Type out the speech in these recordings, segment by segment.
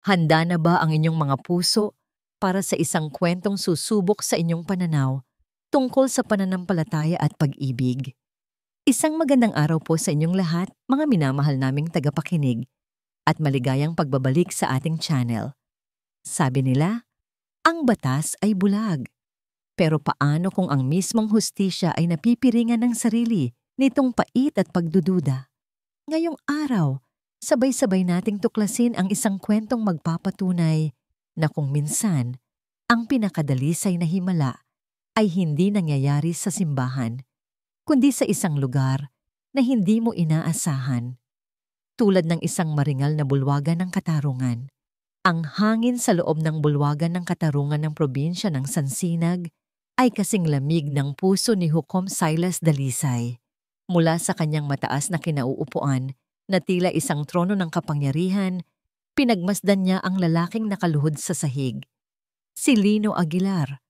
Handa na ba ang inyong mga puso para sa isang kwentong susubok sa inyong pananaw tungkol sa pananampalataya at pag-ibig? Isang magandang araw po sa inyong lahat, mga minamahal naming tagapakinig, at maligayang pagbabalik sa ating channel. Sabi nila, ang batas ay bulag. Pero paano kung ang mismong hustisya ay napipiringan ng sarili nitong pait at pagdududa? Ngayong araw, sabay-sabay nating tuklasin ang isang kwentong magpapatunay na kung minsan, ang pinakadalisay na himala ay hindi nangyayari sa simbahan, kundi sa isang lugar na hindi mo inaasahan. Tulad ng isang maringal na bulwagan ng Katarungan, ang hangin sa loob ng bulwagan ng Katarungan ng probinsya ng Sansinag ay kasing lamig ng puso ni Hukom Silas Dalisay. Mula sa kanyang mataas na kinauupuan na tila isang trono ng kapangyarihan, pinagmasdan niya ang lalaking nakaluhod sa sahig. Si Lino Aguilar,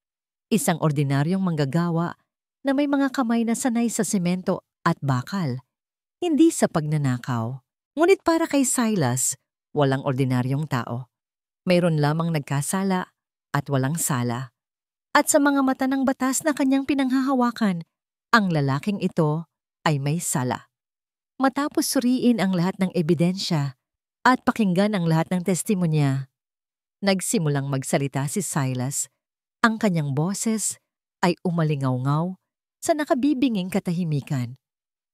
isang ordinaryong manggagawa na may mga kamay na sanay sa semento at bakal, hindi sa pagnanakaw. Ngunit para kay Silas, walang ordinaryong tao. Mayroon lamang nagkasala at walang sala. At sa mga mata ng batas na kanyang pinanghahawakan, ang lalaking ito ay may sala. Matapos suriin ang lahat ng ebidensya at pakinggan ang lahat ng testimonya, nagsimulang magsalita si Silas. Ang kanyang boses ay umalingaw-ngaw sa nakabibinging katahimikan.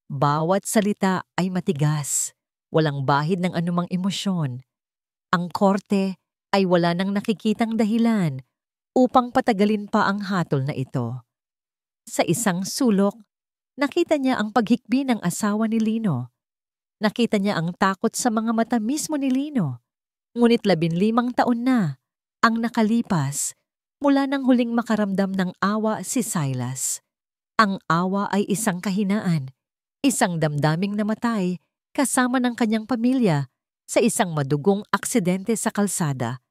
Bawat salita ay matigas, walang bahid ng anumang emosyon. Ang korte ay wala nang nakikitang dahilan upang patagalin pa ang hatol na ito. Sa isang sulok, nakita niya ang paghikbi ng asawa ni Lino. Nakita niya ang takot sa mga mata mismo ni Lino. Ngunit 15 taon na ang nakalipas mula nang huling makaramdam ng awa si Silas. Ang awa ay isang kahinaan, isang damdaming namatay kasama ng kanyang pamilya sa isang madugong aksidente sa kalsada.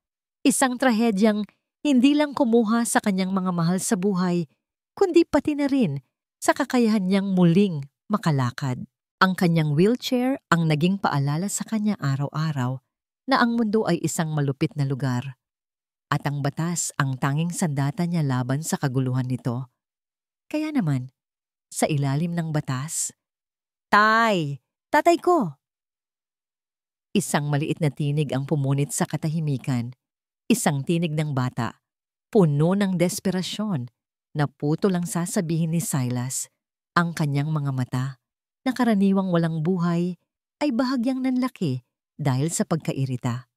Isang trahedyang hindi lang kumuha sa kanyang mga mahal sa buhay, kundi pati na rin sa kakayahan niyang muling makalakad. Ang kanyang wheelchair ang naging paalala sa kanya araw-araw na ang mundo ay isang malupit na lugar. At ang batas ang tanging sandata niya laban sa kaguluhan nito. Kaya naman, sa ilalim ng batas, Tay! Tatay ko! Isang maliit na tinig ang pumunit sa katahimikan. Isang tinig ng bata, puno ng desperasyon, na puto lang sasabihin ni Silas. Ang kanyang mga mata, na karaniwang walang buhay, ay bahagyang nanlaki dahil sa pagkairita.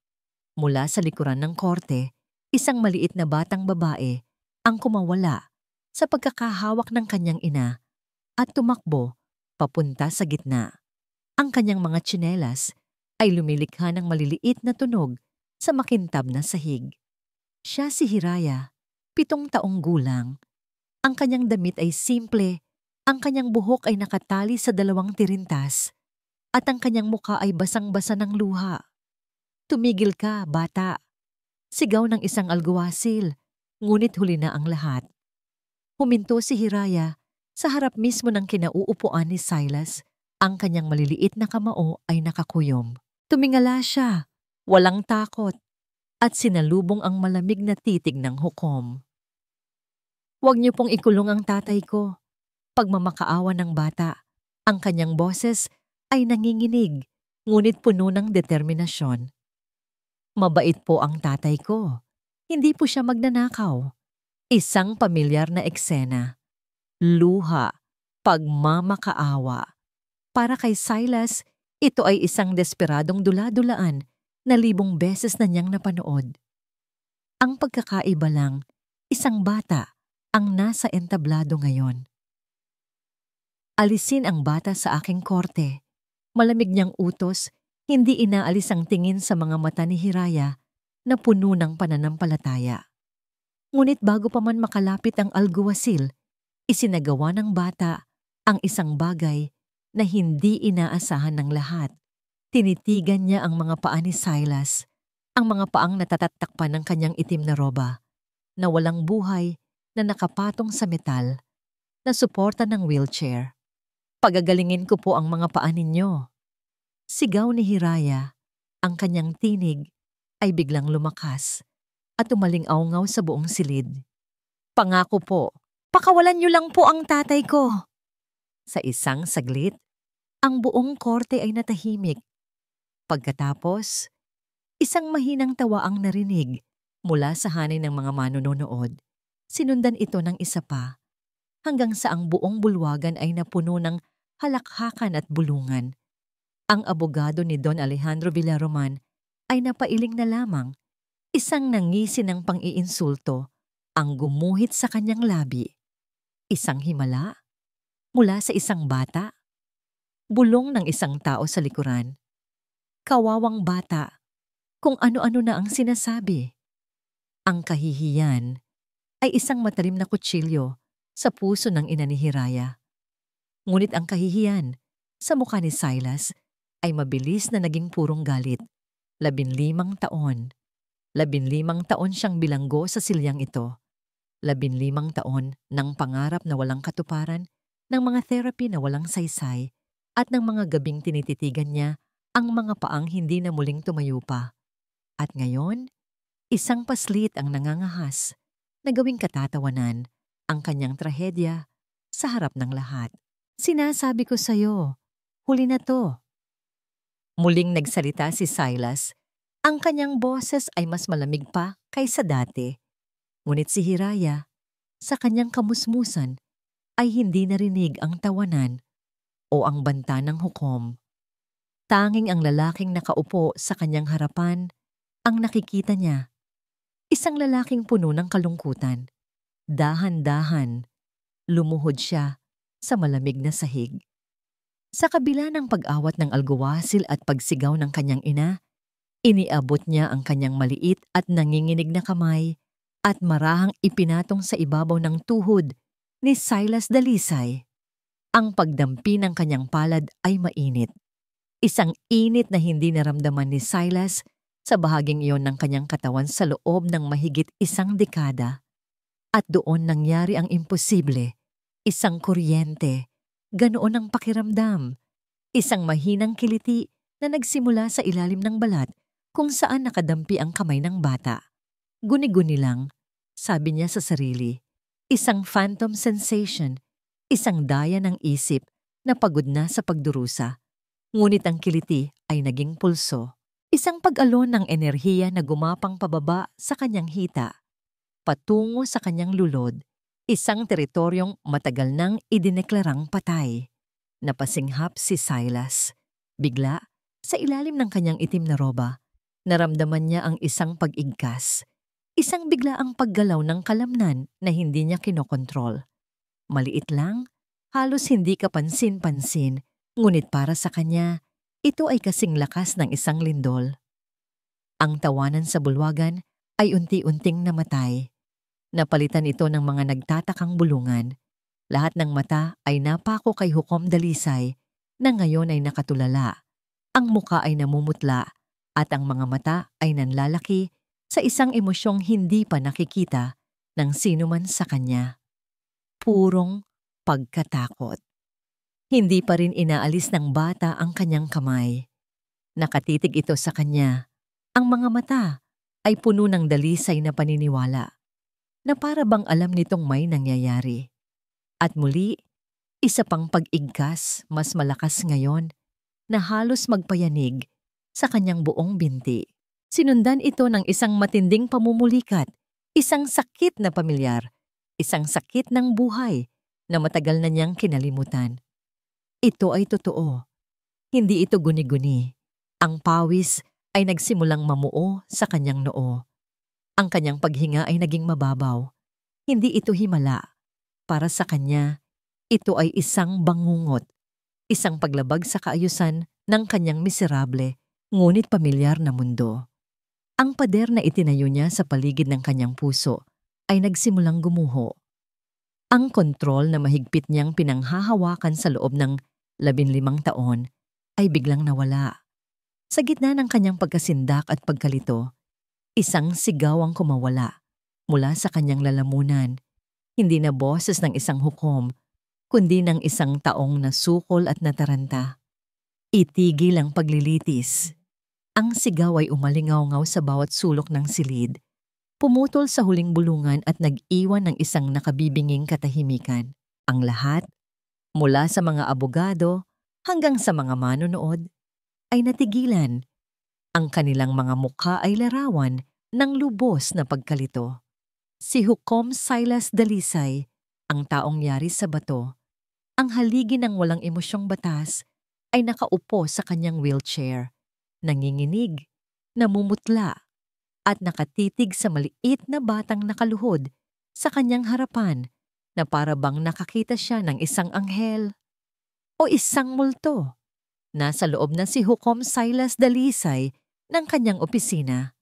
Mula sa likuran ng korte, isang maliit na batang babae ang kumawala sa pagkakahawak ng kanyang ina at tumakbo papunta sa gitna. Ang kanyang mga tsinelas ay lumilikha ng maliliit na tunog sa makintab na sahig. Siya si Hiraya, 7 taong gulang. Ang kanyang damit ay simple, ang kanyang buhok ay nakatali sa 2 tirintas, at ang kanyang muka ay basang-basa ng luha. Tumigil ka, bata! Sigaw ng isang alguwasil, ngunit huli na ang lahat. Huminto si Hiraya sa harap mismo ng kinauupuan ni Silas. Ang kanyang maliliit na kamao ay nakakuyom. Tumingala siya, walang takot, at sinalubong ang malamig na titig ng hukom. Huwag niyo pong ikulong ang tatay ko. Pagmamakaawa ng bata, ang kanyang boses ay nanginginig, ngunit puno ng determinasyon. Mabait po ang tatay ko. Hindi po siya magnanakaw. Isang pamilyar na eksena. Luha, pagmamakaawa. Para kay Silas, ito ay isang desperadong dula-dulaan na 1000 beses na niyang napanood. Ang pagkakaiba lang, isang bata ang nasa entablado ngayon. Alisin ang bata sa aking korte. Malamig niyang utos, hindi inaalis ang tingin sa mga mata ni Hiraya na puno ng pananampalataya. Ngunit bago pa man makalapit ang alguwasil, isinagawa ng bata ang isang bagay na hindi inaasahan ng lahat. Tinitigan niya ang mga paa ni Silas, ang mga paang natatatakpan ng kanyang itim na roba, na walang buhay na nakapatong sa metal, na suporta ng wheelchair. Pagagalingin ko po ang mga paa ninyo. Sigaw ni Hiraya, ang kanyang tinig ay biglang lumakas at umaling-awngaw sa buong silid. Pangako po, pakawalan niyo lang po ang tatay ko. Sa isang saglit, ang buong korte ay natahimik. Pagkatapos, isang mahinang tawa ang narinig mula sa hanay ng mga manunood. Sinundan ito ng isa pa, hanggang sa ang buong bulwagan ay napuno ng halakhakan at bulungan. Ang abogado ni Don Alejandro Villaroman ay napailing na lamang, isang nangisi ng pang-iinsulto ang gumuhit sa kanyang labi. Isang himala mula sa isang bata, bulong ng isang tao sa likuran. Kawawang bata, kung ano-ano na ang sinasabi. Ang kahihiyan ay isang matalim na kutsilyo sa puso ng ina ni Hiraya. Ngunit ang kahihiyan sa mukha ni Silas ay mabilis na naging purong galit. 15 taon. 15 taon siyang bilanggo sa silyang ito. 15 taon ng pangarap na walang katuparan, ng mga therapy na walang saysay, at ng mga gabing tinititigan niya ang mga paang hindi na muling tumayo pa. At ngayon, isang paslit ang nangangahas na gawing katatawanan ang kanyang trahedya sa harap ng lahat. Sinasabi ko sa'yo, huli na to. Muling nagsalita si Silas. Ang kanyang boses ay mas malamig pa kaysa dati. Ngunit si Hiraya, sa kanyang kamusmusan, ay hindi narinig ang tawanan o ang banta ng hukom. Tanging ang lalaking nakaupo sa kanyang harapan ang nakikita niya. Isang lalaking puno ng kalungkutan. Dahan-dahan, lumuhod siya sa malamig na sahig. Sa kabila ng pag-awat ng alguwasil at pagsigaw ng kanyang ina, iniabot niya ang kanyang maliit at nanginginig na kamay at marahang ipinatong sa ibabaw ng tuhod ni Silas Dalisay. Ang pagdampi ng kanyang palad ay mainit. Isang init na hindi naramdaman ni Silas sa bahaging iyon ng kanyang katawan sa loob ng mahigit 1 dekada. At doon nangyari ang imposible. Isang kuryente, ganoon ang pakiramdam. Isang mahinang kiliti na nagsimula sa ilalim ng balat kung saan nakadampi ang kamay ng bata. Guni-guni lang, sabi niya sa sarili. Isang phantom sensation, isang daya ng isip na pagod na sa pagdurusa. Ngunit ang kiliti ay naging pulso. Isang pag-alon ng enerhiya na gumapang pababa sa kanyang hita, patungo sa kanyang lulod, isang teritoryong matagal nang idineklarang patay. Napasinghap si Silas. Bigla, sa ilalim ng kanyang itim na roba, naramdaman niya ang isang pag-igkas. Isang biglaang paggalaw ng kalamnan na hindi niya kinokontrol. Maliit lang, halos hindi kapansin-pansin, ngunit para sa kanya, ito ay kasing lakas ng isang lindol. Ang tawanan sa bulwagan ay unti-unting namatay. Napalitan ito ng mga nagtatakang bulungan. Lahat ng mata ay napako kay Hukom Dalisay na ngayon ay nakatulala. Ang muka ay namumutla at ang mga mata ay nanlalaki sa isang emosyong hindi pa nakikita ng sinuman sa kanya. Purong pagkatakot. Hindi pa rin inaalis ng bata ang kanyang kamay. Nakatitig ito sa kanya. Ang mga mata ay puno ng dalisay na paniniwala na para bang alam nitong may nangyayari. At muli, isa pang pag-igkas mas malakas ngayon na halos magpayanig sa kanyang buong binti. Sinundan ito ng isang matinding pamumulikat, isang sakit na pamilyar, isang sakit ng buhay na matagal na niyang kinalimutan. Ito ay totoo. Hindi ito guni-guni. Ang pawis ay nagsimulang mamuo sa kanyang noo. Ang kanyang paghinga ay naging mababaw. Hindi ito himala. Para sa kanya, ito ay isang bangungot. Isang paglabag sa kaayusan ng kanyang miserable, ngunit pamilyar na mundo. Ang pader na itinayo niya sa paligid ng kanyang puso ay nagsimulang gumuho. Ang kontrol na mahigpit niyang pinanghahawakan sa loob ng 15 taon ay biglang nawala. Sa gitna ng kanyang pagkasindak at pagkalito, isang sigaw ang kumawala mula sa kanyang lalamunan. Hindi na boses ng isang hukom, kundi ng isang taong nasukol at nataranta. Itigil ang paglilitis. Ang sigaw ay umalingaw-ngaw sa bawat sulok ng silid, pumutol sa huling bulungan at nag-iwan ng isang nakabibinging katahimikan. Ang lahat, mula sa mga abogado hanggang sa mga manonood, ay natigilan. Ang kanilang mga mukha ay larawan ng lubos na pagkalito. Si Hukom Silas Dalisay, ang taong yari sa bato, ang haligi ng walang emosyong batas, ay nakaupo sa kanyang wheelchair, nanginginig, namumutla, at nakatitig sa maliit na batang nakaluhod sa kanyang harapan na para bang nakakita siya ng isang anghel o isang multo. Nasa loob na si Hukom Silas Dalisay ng kanyang opisina.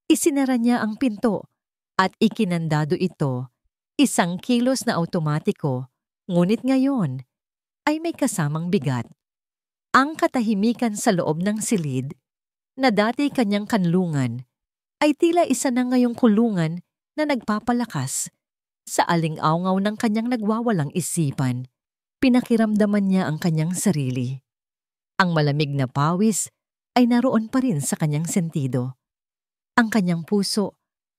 Isinara niya ang pinto at ikinandado ito, isang kilos na automatiko, ngunit ngayon ay may kasamang bigat. Ang katahimikan sa loob ng silid, na dati kanyang kanlungan, ay tila isa na ngayong kulungan na nagpapalakas. Sa aling-awngaw ng kanyang nagwawalang isipan, pinakiramdaman niya ang kanyang sarili. Ang malamig na pawis ay naroon pa rin sa kanyang sentido. Ang kanyang puso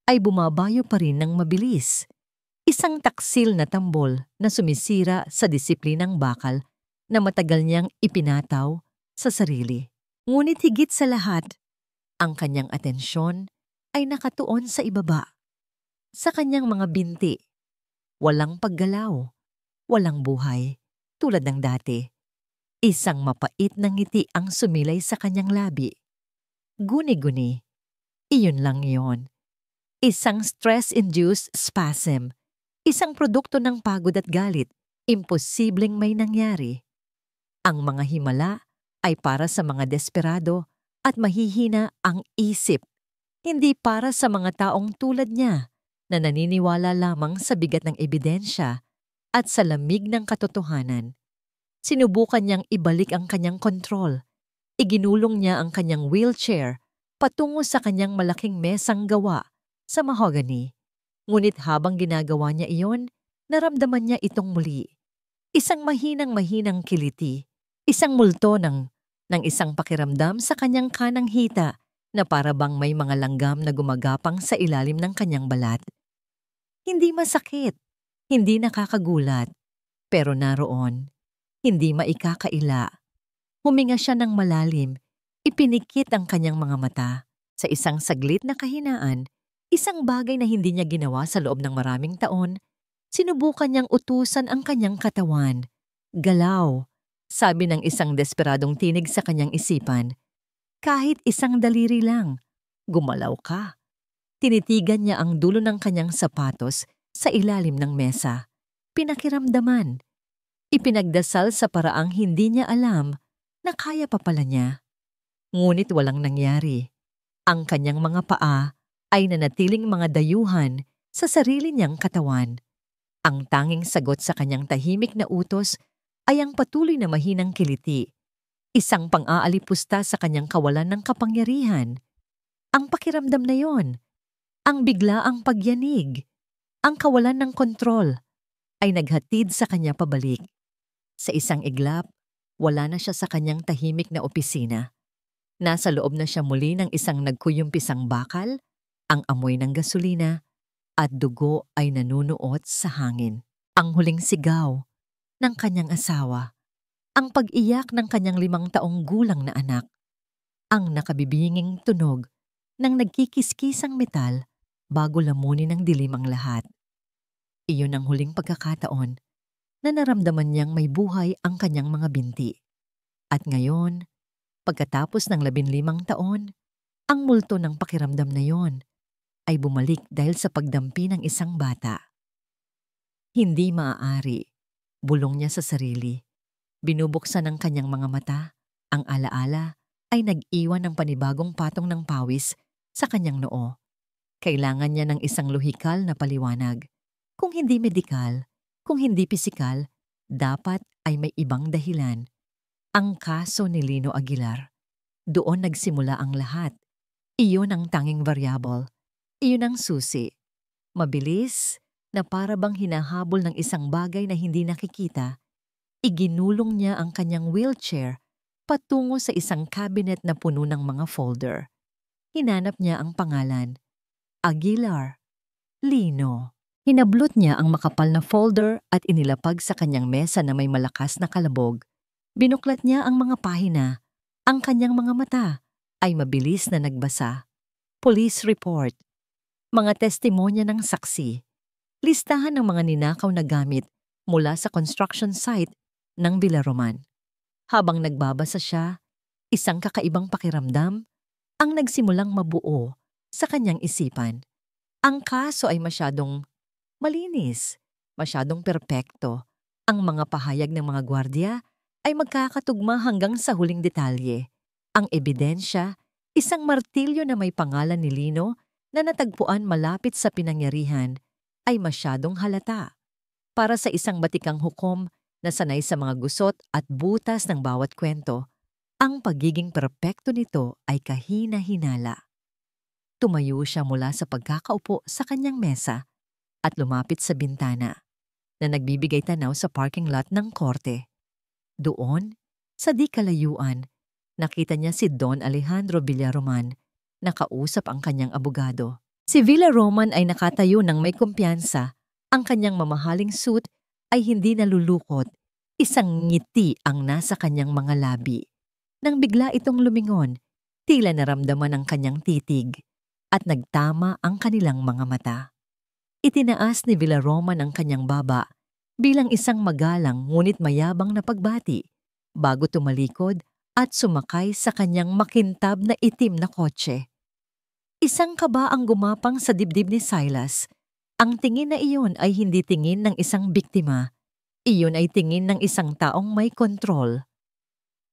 ay bumabayo pa rin ng mabilis. Isang taksil na tambol na sumisira sa disiplinang bakal na matagal niyang ipinataw sa sarili. Ngunit higit sa lahat, ang kanyang atensyon ay nakatuon sa ibaba. Sa kanyang mga binti, walang paggalaw, walang buhay, tulad ng dati. Isang mapait na ngiti ang sumilay sa kanyang labi. Guni-guni, iyon lang yon. Isang stress-induced spasm, isang produkto ng pagod at galit, imposibleng may nangyari. Ang mga himala ay para sa mga desperado at mahihina ang isip, hindi para sa mga taong tulad niya na naniniwala lamang sa bigat ng ebidensya at sa lamig ng katotohanan. Sinubukan niyang ibalik ang kanyang kontrol. Iginulong niya ang kanyang wheelchair patungo sa kanyang malaking mesang gawa sa mahogany. Ngunit habang ginagawa niya iyon, naramdaman niya itong muli. Isang mahinang-mahinang kiliti, isang multo ng isang pakiramdam sa kanyang kanang hita na para bang may mga langgam na gumagapang sa ilalim ng kanyang balat. Hindi masakit, hindi nakakagulat, pero naroon. Hindi maikakaila. Huminga siya ng malalim, ipinikit ang kanyang mga mata. Sa isang saglit na kahinaan, isang bagay na hindi niya ginawa sa loob ng maraming taon, sinubukan niyang utusan ang kanyang katawan. Galaw, sabi ng isang desperadong tinig sa kanyang isipan. Kahit isang daliri lang, gumalaw ka. Tinitigan niya ang dulo ng kanyang sapatos sa ilalim ng mesa. Pinakiramdaman. Ipinagdasal sa paraang hindi niya alam na kaya pa pala niya. Ngunit walang nangyari. Ang kanyang mga paa ay nanatiling mga dayuhan sa sarili niyang katawan. Ang tanging sagot sa kanyang tahimik na utos ay ang patuloy na mahinang kiliti. Isang pang-aalipusta sa kanyang kawalan ng kapangyarihan. Ang pakiramdam na yon, ang biglaang pagyanig, ang kawalan ng kontrol, ay naghatid sa kanya pabalik. Sa isang iglap, wala na siya sa kanyang tahimik na opisina. Nasa loob na siya muli ng isang nagkuyumpisang bakal, ang amoy ng gasolina, at dugo ay nanunuot sa hangin. Ang huling sigaw ng kanyang asawa, ang pag-iyak ng kanyang 5 taong gulang na anak, ang nakabibinging tunog ng nagkikiskisang metal bago lamunin ng dilim ang lahat. Iyon ang huling pagkakataon na naramdaman niyang may buhay ang kanyang mga binti. At ngayon, pagkatapos ng 15 taon, ang multo ng pakiramdam na yon ay bumalik dahil sa pagdampi ng isang bata. Hindi maaari, bulong niya sa sarili. Binubuksan ng kanyang mga mata, ang alaala ay nag-iwan ng panibagong patong ng pawis sa kanyang noo. Kailangan niya ng isang lohikal na paliwanag. Kung hindi medikal, kung hindi pisikal, dapat ay may ibang dahilan. Ang kaso ni Lino Aguilar. Doon nagsimula ang lahat. Iyon ang tanging variable. Iyon ang susi. Mabilis na para bang hinahabol ng isang bagay na hindi nakikita, iginulong niya ang kanyang wheelchair patungo sa isang cabinet na puno ng mga folder. Hinanap niya ang pangalan, Aguilar, Lino. Hinablot niya ang makapal na folder at inilapag sa kanyang mesa na may malakas na kalabog. Binuklat niya ang mga pahina. Ang kanyang mga mata ay mabilis na nagbasa. Police report, mga testimonya ng saksi, listahan ng mga ninakaw na gamit mula sa construction site ng Villaroman. Habang nagbabasa siya, isang kakaibang pakiramdam ang nagsimulang mabuo sa kanyang isipan. Ang kaso ay masyadong malinis, masyadong perpekto. Ang mga pahayag ng mga gwardiya ay magkakatugma hanggang sa huling detalye. Ang ebidensya, isang martilyo na may pangalan ni Lino na natagpuan malapit sa pinangyarihan, ay masyadong halata. Para sa isang batikang hukom na sanay sa mga gusot at butas ng bawat kwento, ang pagiging perpekto nito ay kahina-hinala. Tumayo siya mula sa pagkakaupo sa kanyang mesa at lumapit sa bintana na nagbibigay tanaw sa parking lot ng korte. Doon, sa di kalayuan, nakita niya si Don Alejandro Villaroman na kausap ang kanyang abogado. Si Villaroman ay nakatayo ng may kumpiyansa. Ang kanyang mamahaling suit ay hindi nalulukot. Isang ngiti ang nasa kanyang mga labi. Nang bigla itong lumingon, tila naramdaman ang kanyang titig at nagtama ang kanilang mga mata. Itinaas ni Villaroman ang kanyang baba bilang isang magalang ngunit mayabang na pagbati bago tumalikod at sumakay sa kanyang makintab na itim na kotse. Isang kaba ang gumapang sa dibdib ni Silas. Ang tingin na iyon ay hindi tingin ng isang biktima. Iyon ay tingin ng isang taong may kontrol.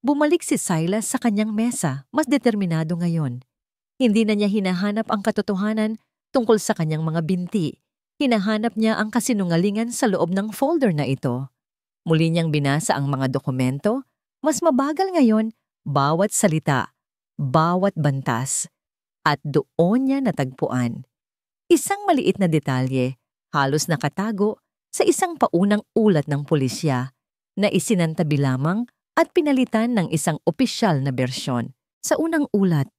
Bumalik si Silas sa kanyang mesa, mas determinado ngayon. Hindi na niya hinahanap ang katotohanan tungkol sa kanyang mga binti. Hinahanap niya ang kasinungalingan sa loob ng folder na ito. Muli niyang binasa ang mga dokumento. Mas mabagal ngayon, bawat salita, bawat bantas. At doon niya natagpuan isang maliit na detalye, halos nakatago sa isang paunang ulat ng pulisya na isinantabi lamang at pinalitan ng isang opisyal na bersyon. Sa unang ulat,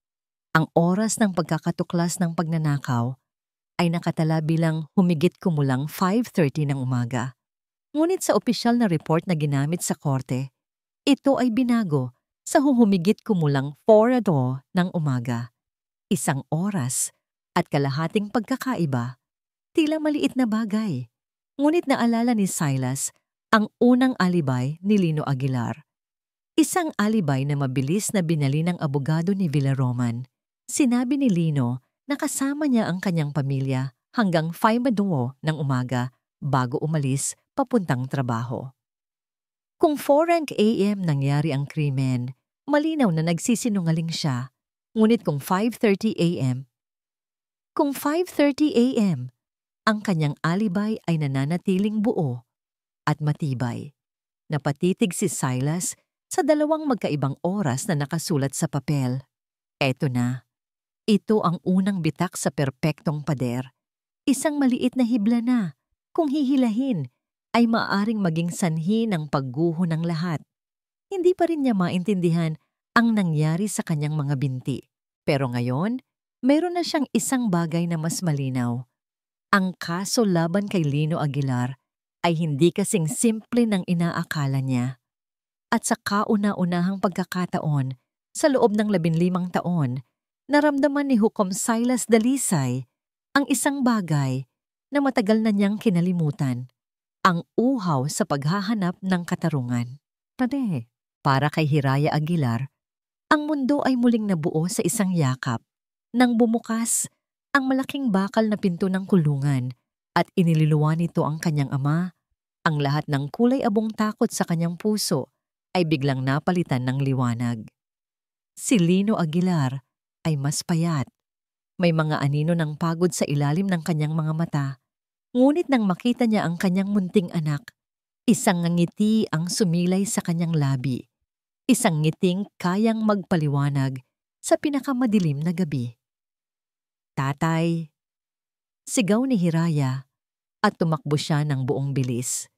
ang oras ng pagkakatuklas ng pagnanakaw ay nakatala bilang humigit kumulang 5:30 ng umaga. Ngunit sa opisyal na report na ginamit sa korte, ito ay binago sa humigit kumulang 4:00 ng umaga. Isang oras at kalahating pagkakaiba, tila maliit na bagay. Ngunit naalala ni Silas ang unang alibay ni Lino Aguilar. Isang alibay na mabilis na binali ng abogado ni Villaroman. Sinabi ni Lino na kasama niya ang kanyang pamilya hanggang 5:00 ng umaga bago umalis papuntang trabaho. Kung 4 a.m. nangyari ang krimen, malinaw na nagsisinungaling siya. Ngunit kung 5:30 a.m., ang kanyang alibay ay nananatiling buo at matibay. Napatitig si Silas sa dalawang magkaibang oras na nakasulat sa papel. Eto na. Ito ang unang bitak sa perpektong pader. Isang maliit na hibla na, kung hihilahin, ay maaaring maging sanhi ng pagguho ng lahat. Hindi pa rin niya maintindihan ang nangyari sa kanyang mga binti. Pero ngayon, meron na siyang isang bagay na mas malinaw. Ang kaso laban kay Lino Aguilar ay hindi kasing simple ng inaakala niya. At sa kauna-unahang pagkakataon, sa loob ng 15 taon, naramdaman ni Hukom Silas Dalisay ang isang bagay na matagal na niyang kinalimutan, ang uhaw sa paghahanap ng katarungan. Para kay Hiraya Aguilar, ang mundo ay muling nabuo sa isang yakap. Nang bumukas ang malaking bakal na pinto ng kulungan at inililuwa nito ang kanyang ama, ang lahat ng kulay abong takot sa kanyang puso ay biglang napalitan ng liwanag. Si Lino Aguilar ay mas payat. May mga anino ng pagod sa ilalim ng kanyang mga mata. Ngunit nang makita niya ang kanyang munting anak, isang ngiti ang sumilay sa kanyang labi. Isang ngiting kayang magpaliwanag sa pinakamadilim na gabi. Tatay! Sigaw ni Hiraya at tumakbo siya ng buong bilis.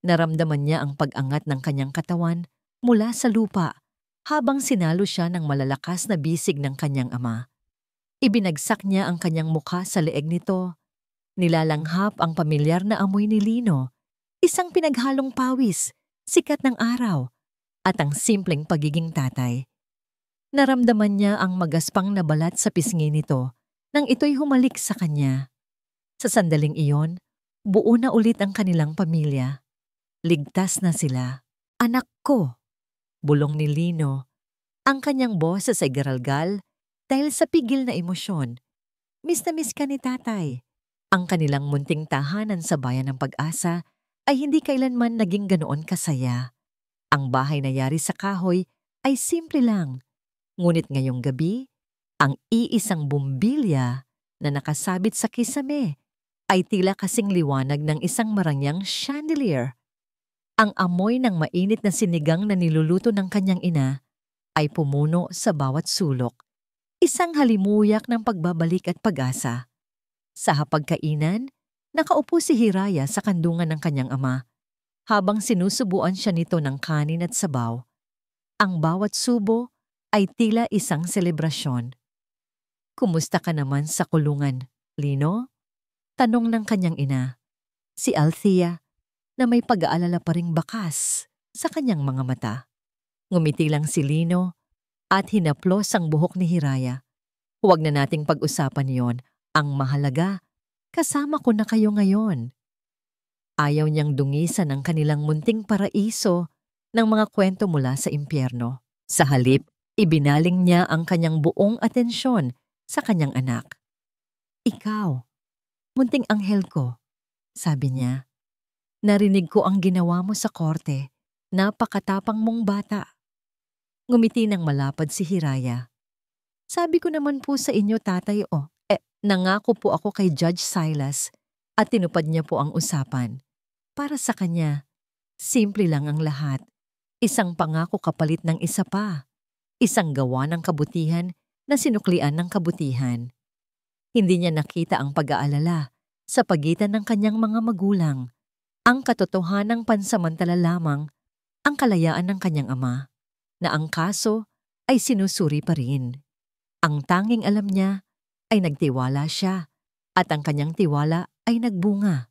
Naramdaman niya ang pag-angat ng kanyang katawan mula sa lupa habang sinalo siya ng malalakas na bisig ng kanyang ama. Ibinagsak niya ang kanyang mukha sa leeg nito. Nilalanghap ang pamilyar na amoy ni Lino, isang pinaghalong pawis, sikat ng araw, at ang simpleng pagiging tatay. Naramdaman niya ang magaspang na balat sa pisngi nito nang ito'y humalik sa kanya. Sa sandaling iyon, buo na ulit ang kanilang pamilya. Ligtas na sila. Anak ko, bulong ni Lino. Ang kanyang boses ay garalgal dahil sa pigil na emosyon. Miss na miss ka ni tatay. Ang kanilang munting tahanan sa bayan ng Pag-asa ay hindi kailanman naging ganoon kasaya. Ang bahay na yari sa kahoy ay simple lang. Ngunit ngayong gabi, ang iisang bumbilya na nakasabit sa kisame ay tila kasing liwanag ng isang marangyang chandelier. Ang amoy ng mainit na sinigang na niluluto ng kanyang ina ay pumuno sa bawat sulok. Isang halimuyak ng pagbabalik at pag-asa. Sa hapagkainan, nakaupo si Hiraya sa kandungan ng kanyang ama habang sinusubuan siya nito ng kanin at sabaw. Ang bawat subo ay tila isang selebrasyon. Kumusta ka naman sa kulungan, Lino? Tanong ng kanyang ina. Si Althea, na may pag-aalala pa ring bakas sa kanyang mga mata. Ngumiti lang si Lino at hinaplos ang buhok ni Hiraya. Huwag na nating pag-usapan yon. Ang mahalaga, kasama ko na kayo ngayon. Ayaw niyang dungisan ang kanilang munting paraiso ng mga kwento mula sa impyerno. Sa halip, ibinaling niya ang kanyang buong atensyon sa kanyang anak. Ikaw, munting anghel ko, sabi niya. Narinig ko ang ginawa mo sa korte. Napakatapang mong bata. Ngumiti ng malapad si Hiraya. Sabi ko naman po sa inyo, tatay, nangako po ako kay Judge Silas at tinupad niya po ang usapan. Para sa kanya, simple lang ang lahat. Isang pangako kapalit ng isa pa. Isang gawa ng kabutihan na sinuklian ng kabutihan. Hindi niya nakita ang pag-aalala sa pagitan ng kanyang mga magulang. Ang katotohanang pansamantala lamang ang kalayaan ng kanyang ama, na ang kaso ay sinusuri pa rin. Ang tanging alam niya ay nagtiwala siya at ang kanyang tiwala ay nagbunga.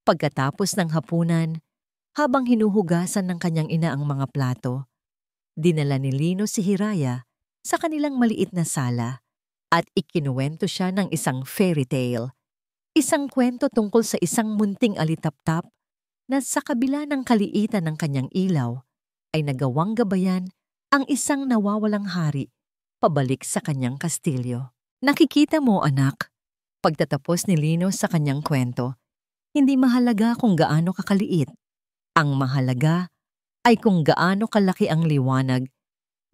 Pagkatapos ng hapunan, habang hinuhugasan ng kanyang ina ang mga plato, dinala ni Lino si Hiraya sa kanilang maliit na sala at ikinuwento siya ng isang fairy tale. Isang kwento tungkol sa isang munting alitaptap na sa kabila ng kaliitan ng kanyang ilaw ay nagawang gabayan ang isang nawawalang hari pabalik sa kanyang kastilyo. Nakikita mo, anak, pagtatapos ni Lino sa kanyang kwento, hindi mahalaga kung gaano kakaliit. Ang mahalaga ay kung gaano kalaki ang liwanag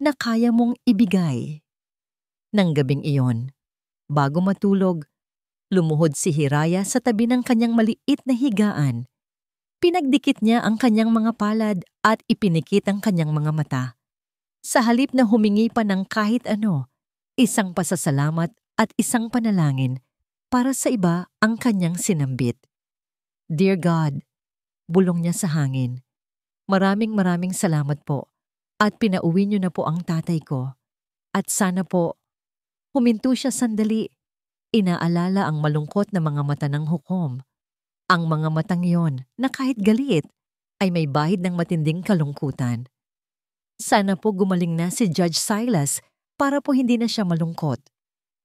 na kaya mong ibigay. Nang gabing iyon, bago matulog, lumuhod si Hiraya sa tabi ng kanyang maliit na higaan. Pinagdikit niya ang kanyang mga palad at ipinikit ang kanyang mga mata. Sa halip na humingi pa ng kahit ano, isang pasasalamat at isang panalangin para sa iba ang kanyang sinambit. Dear God, bulong niya sa hangin, maraming salamat po at pinauwi niyo na po ang tatay ko. At sana po, huminto siya sandali, inaalala ang malungkot na mga mata ng hukom. Ang mga matang yon na kahit galit ay may bahid ng matinding kalungkutan. Sana po gumaling na si Judge Silas para po hindi na siya malungkot.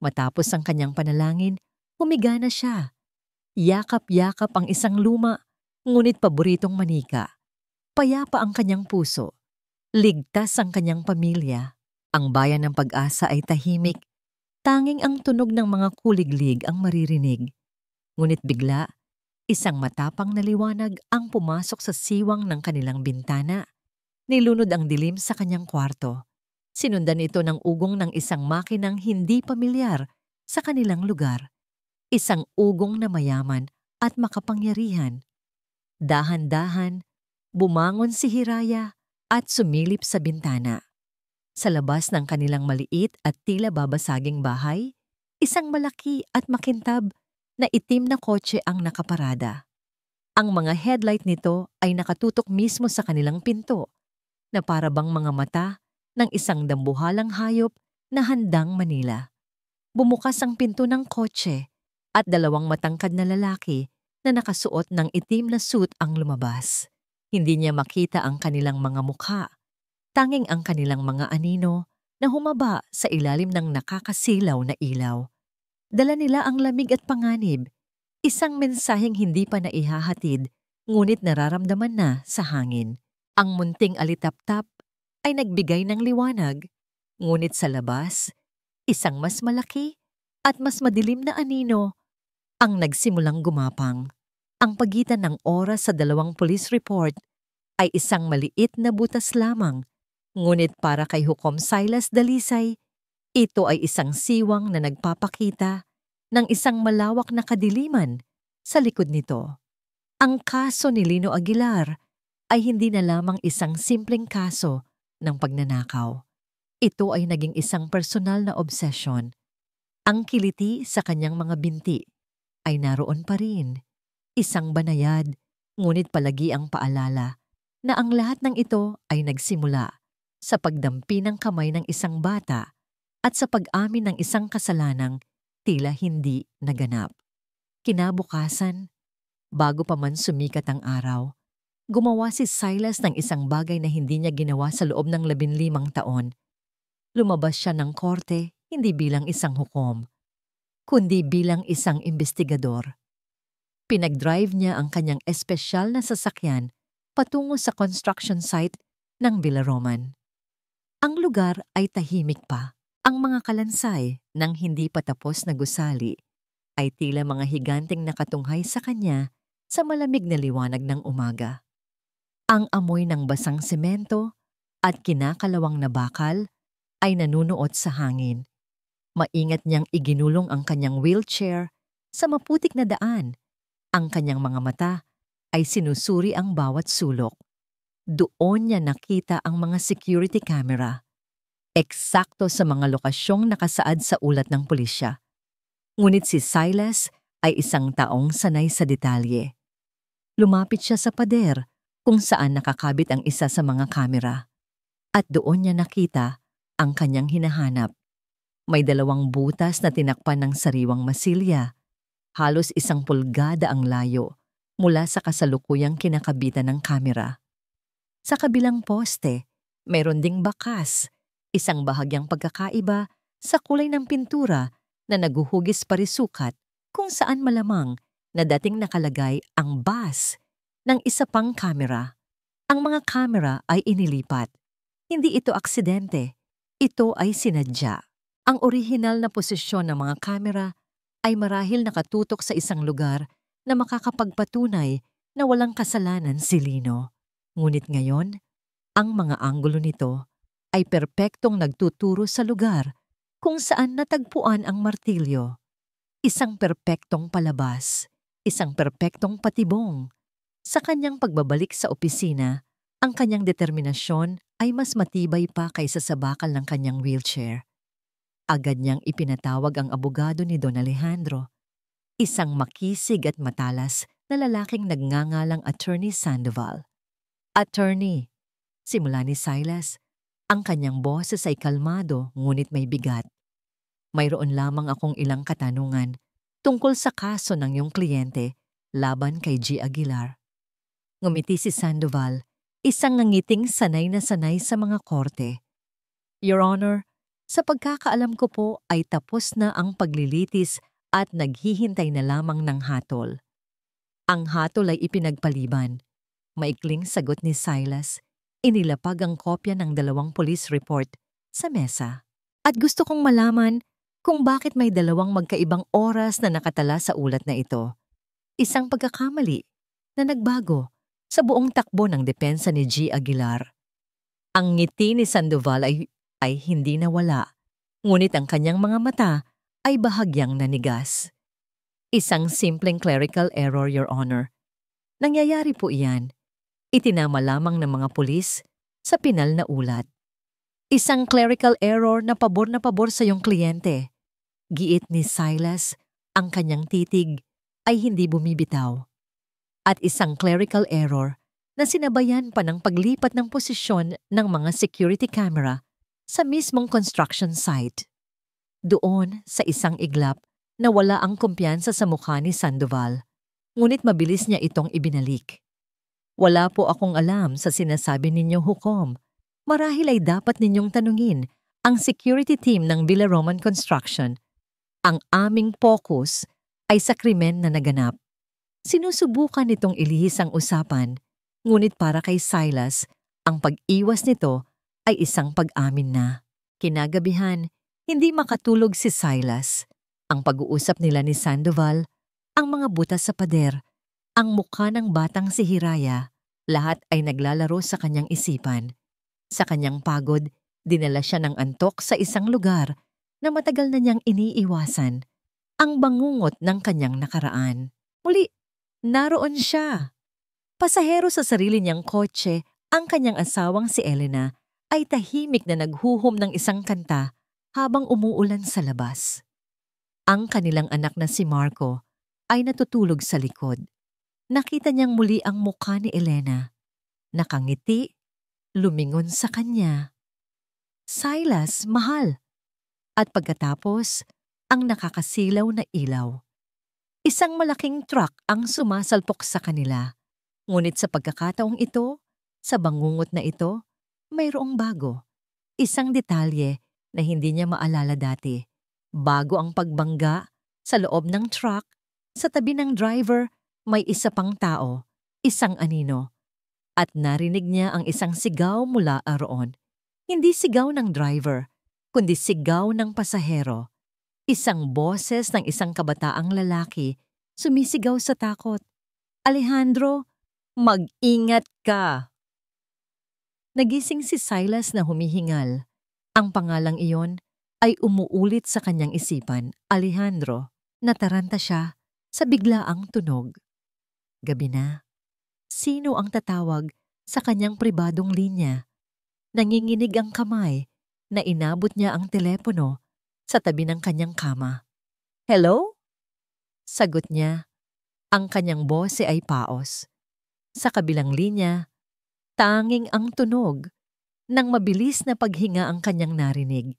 Matapos ang kanyang panalangin, humiga na siya. Yakap-yakap ang isang luma, ngunit paboritong manika. Payapa ang kanyang puso. Ligtas ang kanyang pamilya. Ang bayan ng Pag-asa ay tahimik. Tanging ang tunog ng mga kuliglig ang maririnig. Ngunit bigla, isang matapang na liwanag ang pumasok sa siwang ng kanilang bintana. Nilunod ang dilim sa kanyang kwarto. Sinundan ito ng ugong ng isang makinang hindi pamilyar sa kanilang lugar. Isang ugong na mayaman at makapangyarihan. Dahan-dahan, bumangon si Hiraya at sumilip sa bintana. Sa labas ng kanilang maliit at tila babasaging bahay, isang malaki at makintab na itim na kotse ang nakaparada. Ang mga headlight nito ay nakatutok mismo sa kanilang pinto, na para bang mga mata ng isang dambuhalang hayop na handang manila. Bumukas ang pinto ng kotse at dalawang matangkad na lalaki na nakasuot ng itim na suit ang lumabas. Hindi niya makita ang kanilang mga mukha, tanging ang kanilang mga anino na humaba sa ilalim ng nakakasilaw na ilaw. Dala nila ang lamig at panganib, isang mensaheng hindi pa naihahatid ngunit nararamdaman na sa hangin. Ang munting alitaptap ay nagbigay ng liwanag, ngunit sa labas, isang mas malaki at mas madilim na anino ang nagsimulang gumapang. Ang pagitan ng oras sa dalawang police report ay isang maliit na butas lamang, ngunit para kay Hukom Silas Dalisay, ito ay isang siwang na nagpapakita ng isang malawak na kadiliman sa likod nito. Ang kaso ni Lino Aguilar ay hindi na lamang isang simpleng kaso ng pagnanakaw. Ito ay naging isang personal na obsesyon. Ang kiliti sa kanyang mga binti ay naroon pa rin. Isang banayad, ngunit palagi ang paalala na ang lahat ng ito ay nagsimula sa pagdampi ng kamay ng isang bata at sa pag-amin ng isang kasalanang tila hindi naganap. Kinabukasan, bago pa man sumikat ang araw, gumawa si Silas ng isang bagay na hindi niya ginawa sa loob ng 15 taon. Lumabas siya ng korte hindi bilang isang hukom, kundi bilang isang investigador. Pinag-drive niya ang kanyang espesyal na sasakyan patungo sa construction site ng Villaroman. Ang lugar ay tahimik pa. Ang mga kalansay ng hindi pa tapos na gusali ay tila mga higanteng nakatunghay sa kanya sa malamig na liwanag ng umaga. Ang amoy ng basang semento at kinakalawang na bakal ay nanunuot sa hangin. Maingat niyang iginulong ang kanyang wheelchair sa maputik na daan. Ang kanyang mga mata ay sinusuri ang bawat sulok. Doon niya nakita ang mga security camera, eksakto sa mga lokasyong nakasaad sa ulat ng pulisya. Ngunit si Silas ay isang taong sanay sa detalye. Lumapit siya sa pader kung saan nakakabit ang isa sa mga kamera. At doon niya nakita ang kanyang hinahanap. May 2 butas na tinakpan ng sariwang masilya. Halos 1 pulgada ang layo mula sa kasalukuyang kinakabitan ng kamera. Sa kabilang poste, mayroon ding bakas, isang bahagyang pagkakaiba sa kulay ng pintura na naguhugis parisukat kung saan malamang na dating nakalagay ang bus ng isa pang kamera. Ang mga kamera ay inilipat. Hindi ito aksidente, ito ay sinadya. Ang orihinal na posisyon ng mga kamera ay marahil nakatutok sa isang lugar na makakapagpatunay na walang kasalanan si Lino. Ngunit ngayon, ang mga anggulo nito ay perpektong nagtuturo sa lugar kung saan natagpuan ang martilyo. Isang perpektong palabas, isang perpektong patibong. Sa kanyang pagbabalik sa opisina, ang kanyang determinasyon ay mas matibay pa kaysa sa bakal ng kanyang wheelchair. Agad niyang ipinatawag ang abogado ni Don Alejandro, isang makisig at matalas na lalaking nagngangalang Attorney Sandoval. Attorney, simula ni Silas, ang kanyang boses ay kalmado ngunit may bigat. Mayroon lamang akong ilang katanungan tungkol sa kaso ng iyong kliyente laban kay G. Aguilar. Ngumiti si Sandoval, isang ngangiting sanay na sanay sa mga korte. Your Honor, sa pagkakaalam ko po ay tapos na ang paglilitis at naghihintay na lamang ng hatol. Ang hatol ay ipinagpaliban. Maikling sagot ni Silas, inilapag ang kopya ng 2 police report sa mesa. At gusto kong malaman kung bakit may 2 magkaibang oras na nakatala sa ulat na ito. Isang pagkakamali na nagbago sa buong takbo ng depensa ni G. Aguilar. Ang ngiti ni Sandoval ay hindi nawala, ngunit ang kanyang mga mata ay bahagyang nanigas. Isang simpleng clerical error, Your Honor. Nangyayari po iyan. Itinama lamang ng mga pulis sa pinal na ulat. Isang clerical error na pabor sa iyong kliyente. Giit ni Silas, ang kanyang titig ay hindi bumibitaw. At isang clerical error na sinabayan pa ng paglipat ng posisyon ng mga security camera sa mismong construction site. Doon, sa isang iglap, nawala ang kumpiyansa sa mukha ni Sandoval, ngunit mabilis niya itong ibinalik. Wala po akong alam sa sinasabi ninyo, Hukom. Marahil ay dapat ninyong tanungin ang security team ng Villa Roman Construction. Ang aming focus ay sa krimen na naganap. Sinusubukan nitong ilihis ang usapan, ngunit para kay Silas, ang pag-iwas nito ay isang pag-amin na. Kinagabihan, hindi makatulog si Silas. Ang pag-uusap nila ni Sandoval, ang mga butas sa pader, ang mukha ng batang si Hiraya, lahat ay naglalaro sa kanyang isipan. Sa kanyang pagod, dinala siya ng antok sa isang lugar na matagal na niyang iniiwasan, ang bangungot ng kanyang nakaraan. Muli, naroon siya. Pasahero sa sarili niyang kotse, ang kanyang asawang si Elena ay tahimik na naghuhum ng isang kanta habang umuulan sa labas. Ang kanilang anak na si Marco ay natutulog sa likod. Nakita niyang muli ang mukha ni Elena. Nakangiti, lumingon sa kanya. Silas, mahal. At pagkatapos, ang nakakasilaw na ilaw. Isang malaking truck ang sumasalpok sa kanila. Ngunit sa pagkakataong ito, sa bangungot na ito, mayroong bago. Isang detalye na hindi niya maalala dati. Bago ang pagbangga, sa loob ng truck, sa tabi ng driver, may isa pang tao, isang anino. At narinig niya ang isang sigaw mula aroon. Hindi sigaw ng driver, kundi sigaw ng pasahero. Isang boses ng isang kabataang lalaki, sumisigaw sa takot. Alejandro, mag-ingat ka! Nagising si Silas na humihingal. Ang pangalang iyon ay umuulit sa kanyang isipan, Alejandro. Nataranta siya sa biglaang tunog. Gabi na. Sino ang tatawag sa kanyang pribadong linya? Nanginginig ang kamay na inabot niya ang telepono sa tabi ng kanyang kama. Hello? Sagot niya. Ang kanyang bose ay paos. Sa kabilang linya, tanging ang tunog ng mabilis na paghinga ang kanyang narinig.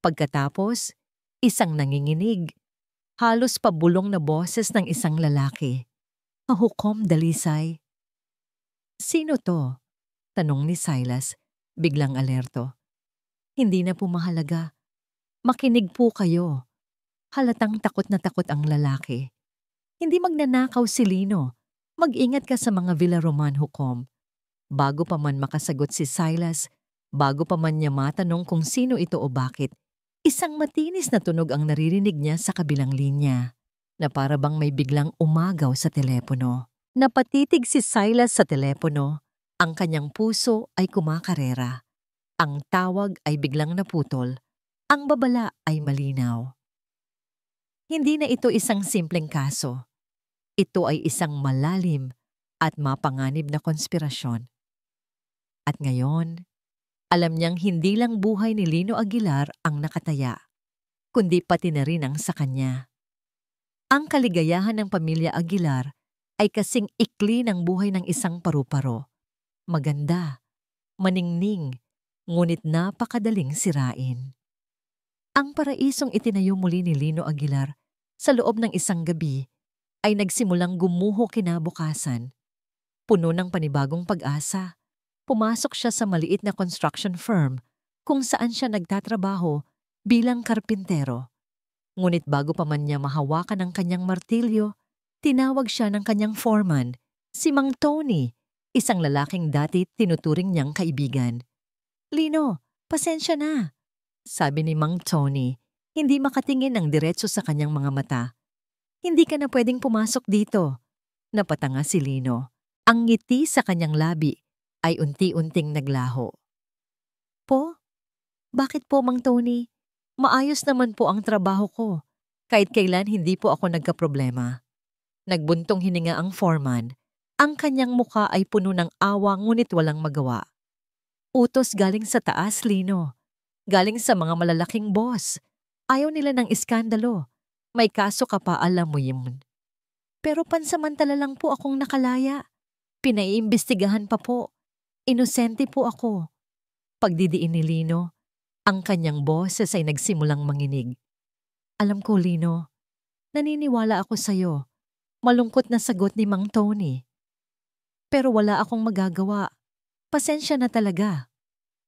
Pagkatapos, isang nanginginig, halos pabulong na boses ng isang lalaki. Hukom dalisay. Sino to? Tanong ni Silas, biglang alerto. Hindi na po mahalaga. Makinig po kayo. Halatang takot na takot ang lalaki. Hindi magnanakaw si Lino. Mag-ingat ka sa mga Villa Roman, Hukom. Bago pa man makasagot si Silas, bago pa man niya matanong kung sino ito o bakit, isang matinis na tunog ang naririnig niya sa kabilang linya, na para bang may biglang umagaw sa telepono. Napatitig si Silas sa telepono, ang kanyang puso ay kumakarera. Ang tawag ay biglang naputol, ang babala ay malinaw. Hindi na ito isang simpleng kaso. Ito ay isang malalim at mapanganib na konspirasyon. At ngayon, alam niyang hindi lang buhay ni Lino Aguilar ang nakataya, kundi pati na rin ang sa kanya. Ang kaligayahan ng pamilya Aguilar ay kasing ikli ng buhay ng isang paru-paro. Maganda, maningning, ngunit napakadaling sirain. Ang paraisong itinayo muli ni Lino Aguilar sa loob ng isang gabi ay nagsimulang gumuho kinabukasan. Puno ng panibagong pag-asa, pumasok siya sa maliit na construction firm kung saan siya nagtatrabaho bilang karpintero. Ngunit bago pa man niya mahawakan ang kanyang martilyo, tinawag siya ng kanyang foreman, si Mang Tony, isang lalaking dati tinuturing niyang kaibigan. Lino, pasensya na, sabi ni Mang Tony, hindi makatingin ng diretso sa kanyang mga mata. Hindi ka na pwedeng pumasok dito. Napatanga si Lino. Ang ngiti sa kanyang labi ay unti-unting naglaho. Po? Bakit po, Mang Tony? Maayos naman po ang trabaho ko. Kahit kailan hindi po ako nagkaproblema. Nagbuntong hininga ang foreman. Ang kanyang muka ay puno ng awa ngunit walang magawa. Utos galing sa taas, Lino. Galing sa mga malalaking boss. Ayaw nila ng iskandalo. May kaso ka pa, alam mo yun. Pero pansamantala lang po akong nakalaya. Pinaiimbestigahan pa po. Inosente po ako. Pagdidiin ni Lino, Ang kanyang boses ay nagsimulang manginig. Alam ko, Lino, naniniwala ako sa'yo. Malungkot na sagot ni Mang Tony. Pero wala akong magagawa. Pasensya na talaga.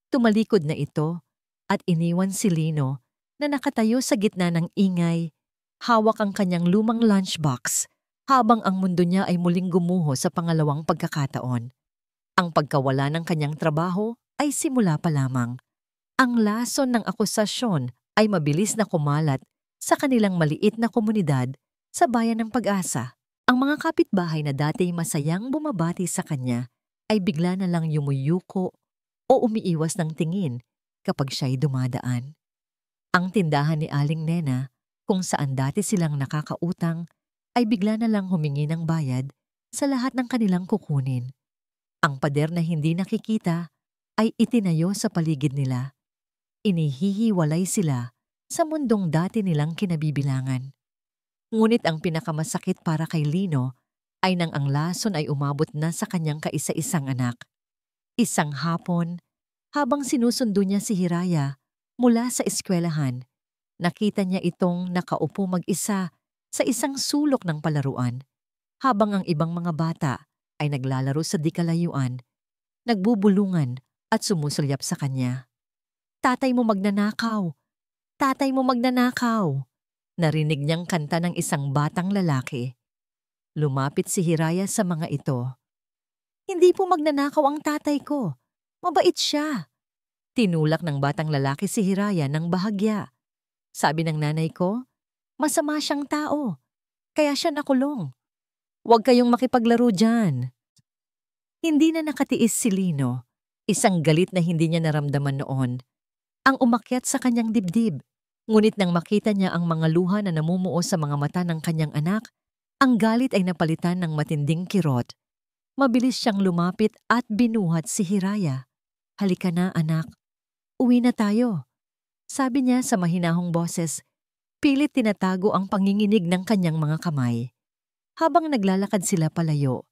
Tumalikod na ito at iniwan si Lino na nakatayo sa gitna ng ingay, hawak ang kanyang lumang lunchbox habang ang mundo niya ay muling gumuho sa pangalawang pagkakataon. Ang pagkawala ng kanyang trabaho ay simula pa lamang. Ang lason ng akusasyon ay mabilis na kumalat sa kanilang maliit na komunidad sa bayan ng Pag-asa. Ang mga kapitbahay na dati masayang bumabati sa kanya ay bigla na lang yumuyuko o umiiwas ng tingin kapag siya'y dumadaan. Ang tindahan ni Aling Nena, kung saan dati silang nakakautang, ay bigla na lang humingi ng bayad sa lahat ng kanilang kukunin. Ang pader na hindi nakikita ay itinayo sa paligid nila. Inihihiwalay sila sa mundong dati nilang kinabibilangan. Ngunit ang pinakamasakit para kay Lino ay nang ang lason ay umabot na sa kanyang kaisa-isang anak. Isang hapon, habang sinusundo niya si Hiraya mula sa eskwelahan, nakita niya itong nakaupo mag-isa sa isang sulok ng palaruan, habang ang ibang mga bata ay naglalaro sa di-kalayuan, nagbubulungan at sumusulyap sa kanya. Tatay mo magnanakaw! Tatay mo magnanakaw! Narinig niyang kanta ng isang batang lalaki. Lumapit si Hiraya sa mga ito. Hindi po magnanakaw ang tatay ko. Mabait siya. Tinulak ng batang lalaki si Hiraya ng bahagya. Sabi ng nanay ko, masama siyang tao. Kaya siya nakulong. Huwag kayong makipaglaro dyan. Hindi na nakatiis si Lino. Isang galit na hindi niya naramdaman noon. Ang umakyat sa kanyang dibdib. Ngunit nang makita niya ang mga luha na namumuo sa mga mata ng kanyang anak, ang galit ay napalitan ng matinding kirot. Mabilis siyang lumapit at binuhat si Hiraya. Halika na, anak. Uwi na tayo. Sabi niya sa mahinahong boses, pilit tinatago ang panginginig ng kanyang mga kamay. Habang naglalakad sila palayo,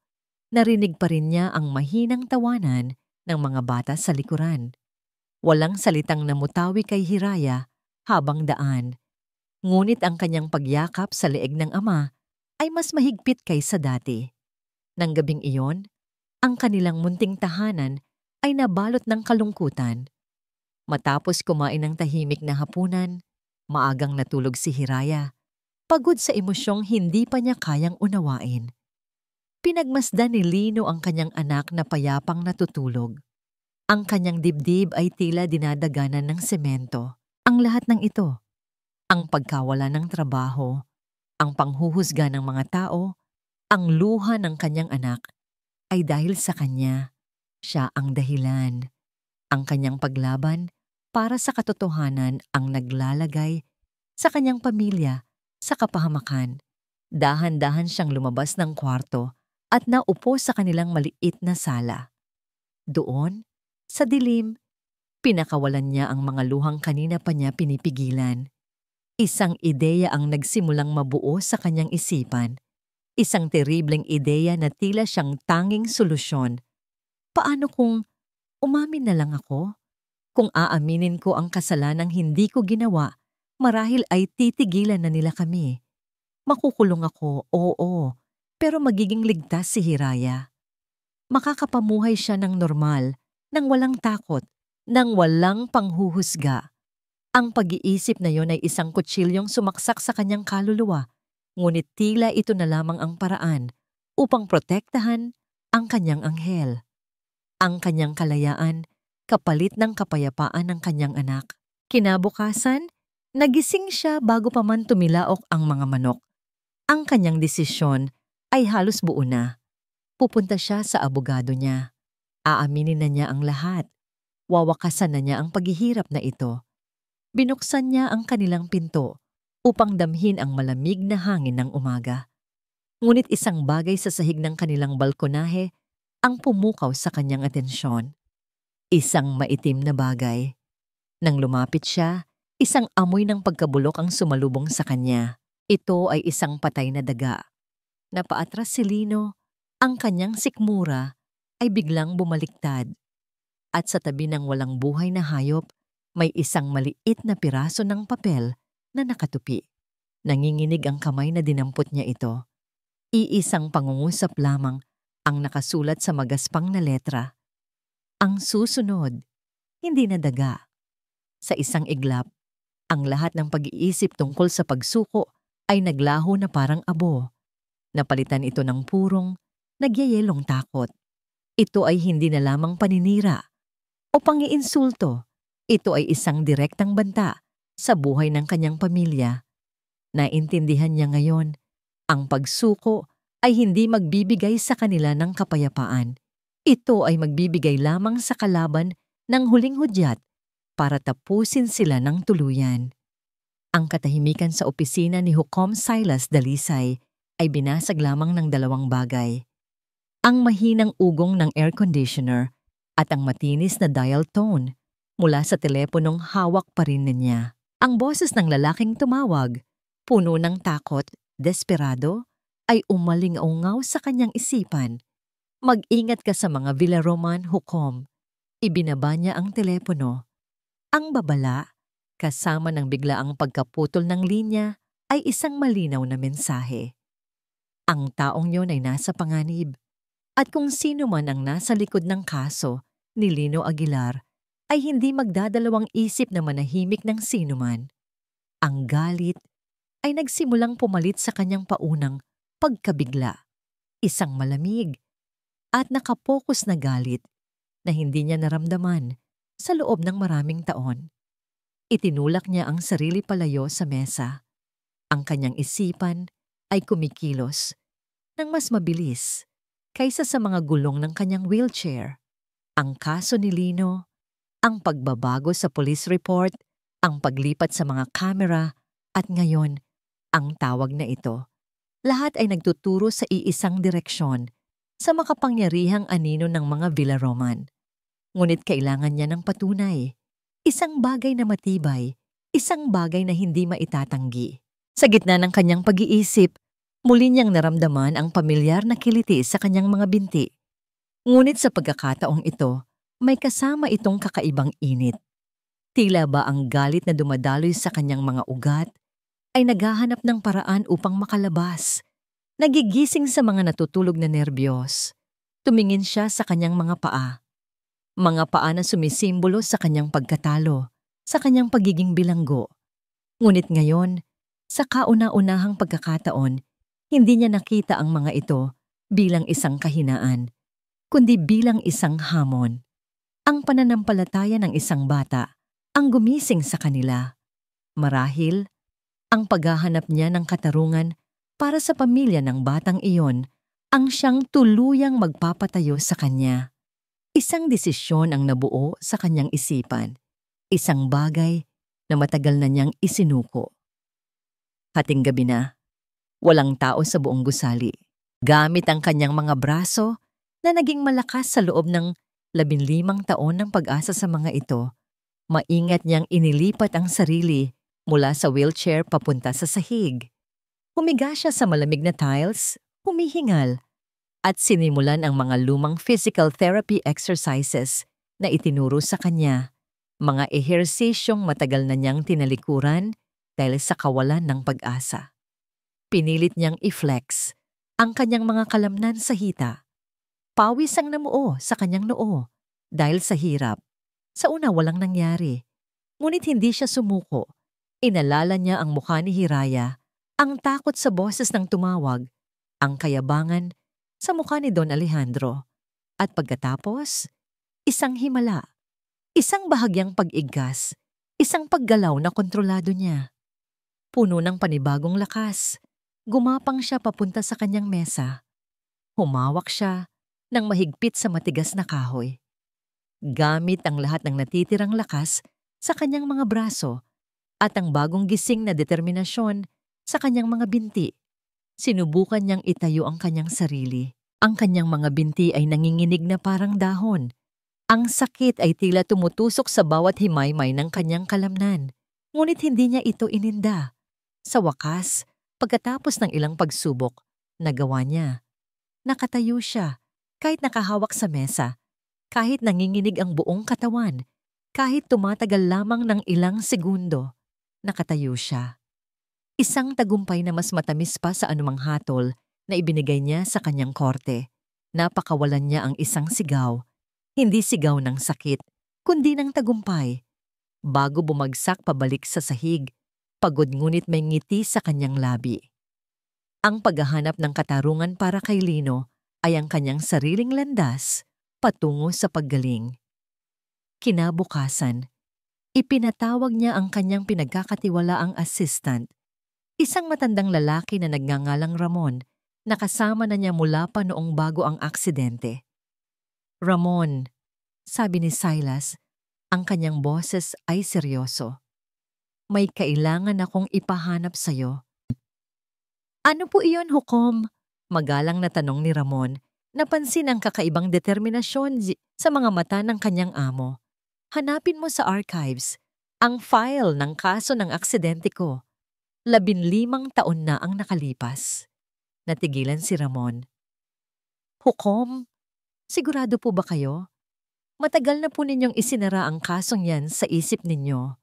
narinig pa rin niya ang mahinang tawanan ng mga bata sa likuran. Walang salitang namutawi kay Hiraya habang daan. Ngunit ang kanyang pagyakap sa leeg ng ama ay mas mahigpit kaysa dati. Nang gabing iyon, ang kanilang munting tahanan ay nabalot ng kalungkutan. Matapos kumain ng tahimik na hapunan, maagang natulog si Hiraya, pagod sa emosyong hindi pa niya kayang unawain. Pinagmasdan ni Lino ang kanyang anak na payapang natutulog. Ang kanyang dibdib ay tila dinadaganan ng semento. Ang lahat ng ito, ang pagkawala ng trabaho, ang panghuhusga ng mga tao, ang luha ng kanyang anak, ay dahil sa kanya. Siya ang dahilan. Ang kanyang paglaban para sa katotohanan ang naglalagay sa kanyang pamilya sa kapahamakan. Dahan-dahan siyang lumabas ng kwarto at naupo sa kanilang maliit na sala. Doon, sa dilim, pinakawalan niya ang mga luhang kanina pa niya pinipigilan. Isang ideya ang nagsimulang mabuo sa kanyang isipan. Isang teribleng ideya na tila siyang tanging solusyon. Paano kung umamin na lang ako? Kung aaminin ko ang kasalanang hindi ko ginawa, marahil ay titigilan na nila kami. Makukulong ako, oo, pero magiging ligtas si Hiraya. Makakapamuhay siya ng normal, nang walang takot, nang walang panghuhusga. Ang pag-iisip na yon ay isang kutsilyong sumaksak sa kanyang kaluluwa, ngunit tila ito na lamang ang paraan upang protektahan ang kanyang anghel. Ang kanyang kalayaan, kapalit ng kapayapaan ng kanyang anak. Kinabukasan, nagising siya bago pa man tumilaok ang mga manok. Ang kanyang desisyon ay halos buo na. Pupunta siya sa abogado niya. Aaminin na niya ang lahat. Wawakasan na niya ang paghihirap na ito. Binuksan niya ang kanilang pinto upang damhin ang malamig na hangin ng umaga. Ngunit isang bagay sa sahig ng kanilang balkonahe ang pumukaw sa kanyang atensyon. Isang maitim na bagay. Nang lumapit siya, isang amoy ng pagkabulok ang sumalubong sa kanya. Ito ay isang patay na daga. Napaatras si Lino, ang kanyang sikmura ay biglang bumaliktad. At sa tabi ng walang buhay na hayop, May isang maliit na piraso ng papel na nakatupi. Nanginginig ang kamay na dinampot niya ito. Iisang pangungusap lamang ang nakasulat sa magaspang na letra. Ang susunod, hindi na daga. Sa isang iglap, ang lahat ng pag-iisip tungkol sa pagsuko ay naglaho na parang abo. Napalitan ito ng purong, nagyayelong takot. Ito ay hindi na lamang paninira o pangiinsulto. Ito ay isang direktang banta sa buhay ng kanyang pamilya. Naintindihan niya ngayon, ang pagsuko ay hindi magbibigay sa kanila ng kapayapaan. Ito ay magbibigay lamang sa kalaban ng huling hudyat para tapusin sila ng tuluyan. Ang katahimikan sa opisina ni Hukom Silas Dalisay ay binasag lamang ng dalawang bagay. Ang mahinang ugong ng air conditioner at ang matinis na dial tone mula sa teleponong hawak pa rin niya. Ang boses ng lalaking tumawag, puno ng takot, desperado, ay umaling-ungaw sa kanyang isipan. Mag-ingat ka sa mga Villaroman, Hukom. Ibinaba niya ang telepono. Ang babala, kasama ng biglaang pagkaputol ng linya, ay isang malinaw na mensahe. Ang taong yon ay nasa panganib. At kung sino man ang nasa likod ng kaso ni Lino Aguilar, ay hindi magdadalawang isip na manahimik ng sinuman. Ang galit ay nagsimulang pumalit sa kanyang paunang pagkabigla. Isang malamig at nakapokus na galit na hindi niya naramdaman sa loob ng maraming taon. Itinulak niya ang sarili palayo sa mesa. Ang kanyang isipan ay kumikilos ng mas mabilis kaysa sa mga gulong ng kanyang wheelchair. Ang kaso ni Lino, ang pagbabago sa police report, ang paglipat sa mga kamera, at ngayon, ang tawag na ito. Lahat ay nagtuturo sa iisang direksyon, sa makapangyarihang anino ng mga Villaroman. Ngunit kailangan niya ng patunay. Isang bagay na matibay, isang bagay na hindi maitatanggi. Sa gitna ng kanyang pag-iisip, muli niyang naramdaman ang pamilyar na kiliti sa kanyang mga binti. Ngunit sa pagkakataong ito, may kasama itong kakaibang init. Tila ba ang galit na dumadaloy sa kanyang mga ugat ay naghahanap ng paraan upang makalabas. Nagigising sa mga natutulog na nerbiyos. Tumingin siya sa kanyang mga paa. Mga paa na sumisimbolo sa kanyang pagkatalo, sa kanyang pagiging bilanggo. Ngunit ngayon, sa kauna-unahang pagkakataon, hindi niya nakita ang mga ito bilang isang kahinaan, kundi bilang isang hamon. Ang pananampalataya ng isang bata ang gumising sa kanila. Marahil, ang paghahanap niya ng katarungan para sa pamilya ng batang iyon ang siyang tuluyang magpapatayo sa kanya. Isang desisyon ang nabuo sa kanyang isipan. Isang bagay na matagal na niyang isinuko. Hating gabi na, walang tao sa buong gusali. Gamit ang kanyang mga braso na naging malakas sa loob ng 15 taon ng pag-asa sa mga ito, maingat niyang inilipat ang sarili mula sa wheelchair papunta sa sahig. Humiga siya sa malamig na tiles, humihingal, at sinimulan ang mga lumang physical therapy exercises na itinuro sa kanya, mga ehersisyong matagal na niyang tinalikuran dahil sa kawalan ng pag-asa. Pinilit niyang i-flex ang kanyang mga kalamnan sa hita. Pawis ang namuo sa kanyang noo dahil sa hirap. Sa una walang nangyari, ngunit hindi siya sumuko. Inalala niya ang mukha ni Hiraya, ang takot sa boses ng tumawag, ang kayabangan sa mukha ni Don Alejandro. At pagkatapos, isang himala, isang bahagyang pag-igkas, isang paggalaw na kontrolado niya. Puno ng panibagong lakas, gumapang siya papunta sa kanyang mesa. Humawak siya ng mahigpit sa matigas na kahoy. Gamit ang lahat ng natitirang lakas sa kanyang mga braso at ang bagong gising na determinasyon sa kanyang mga binti, sinubukan niyang itayo ang kanyang sarili. Ang kanyang mga binti ay nanginginig na parang dahon. Ang sakit ay tila tumutusok sa bawat himaymay ng kanyang kalamnan. Ngunit hindi niya ito ininda. Sa wakas, pagkatapos ng ilang pagsubok, nagawa niya. Nakatayo siya, kahit nakahawak sa mesa, kahit nanginginig ang buong katawan, Kahit tumatagal lamang ng ilang segundo, nakatayo siya. Isang tagumpay na mas matamis pa sa anumang hatol na ibinigay niya sa kanyang korte. Napakawalan niya ang isang sigaw, hindi sigaw ng sakit, kundi ng tagumpay. Bago bumagsak pabalik sa sahig, pagod ngunit may ngiti sa kanyang labi. Ang paghahanap ng katarungan para kay Lino ay ang kanyang sariling landas patungo sa paggaling. Kinabukasan, ipinatawag niya ang kanyang pinagkakatiwalaang assistant, isang matandang lalaki na nagngangalang Ramon, na kasama na niya mula pa noong bago ang aksidente. Ramon, sabi ni Silas, ang kanyang boses ay seryoso. May kailangan akong ipahanap sa'yo. Ano po iyon, Hukom? Magalang na tanong ni Ramon. Napansin ang kakaibang determinasyon sa mga mata ng kanyang amo. Hanapin mo sa archives ang file ng kaso ng aksidente ko. 15 taon na ang nakalipas. Natigilan si Ramon. Hukom, sigurado po ba kayo? Matagal na po ninyong isinara ang kasong yan sa isip ninyo.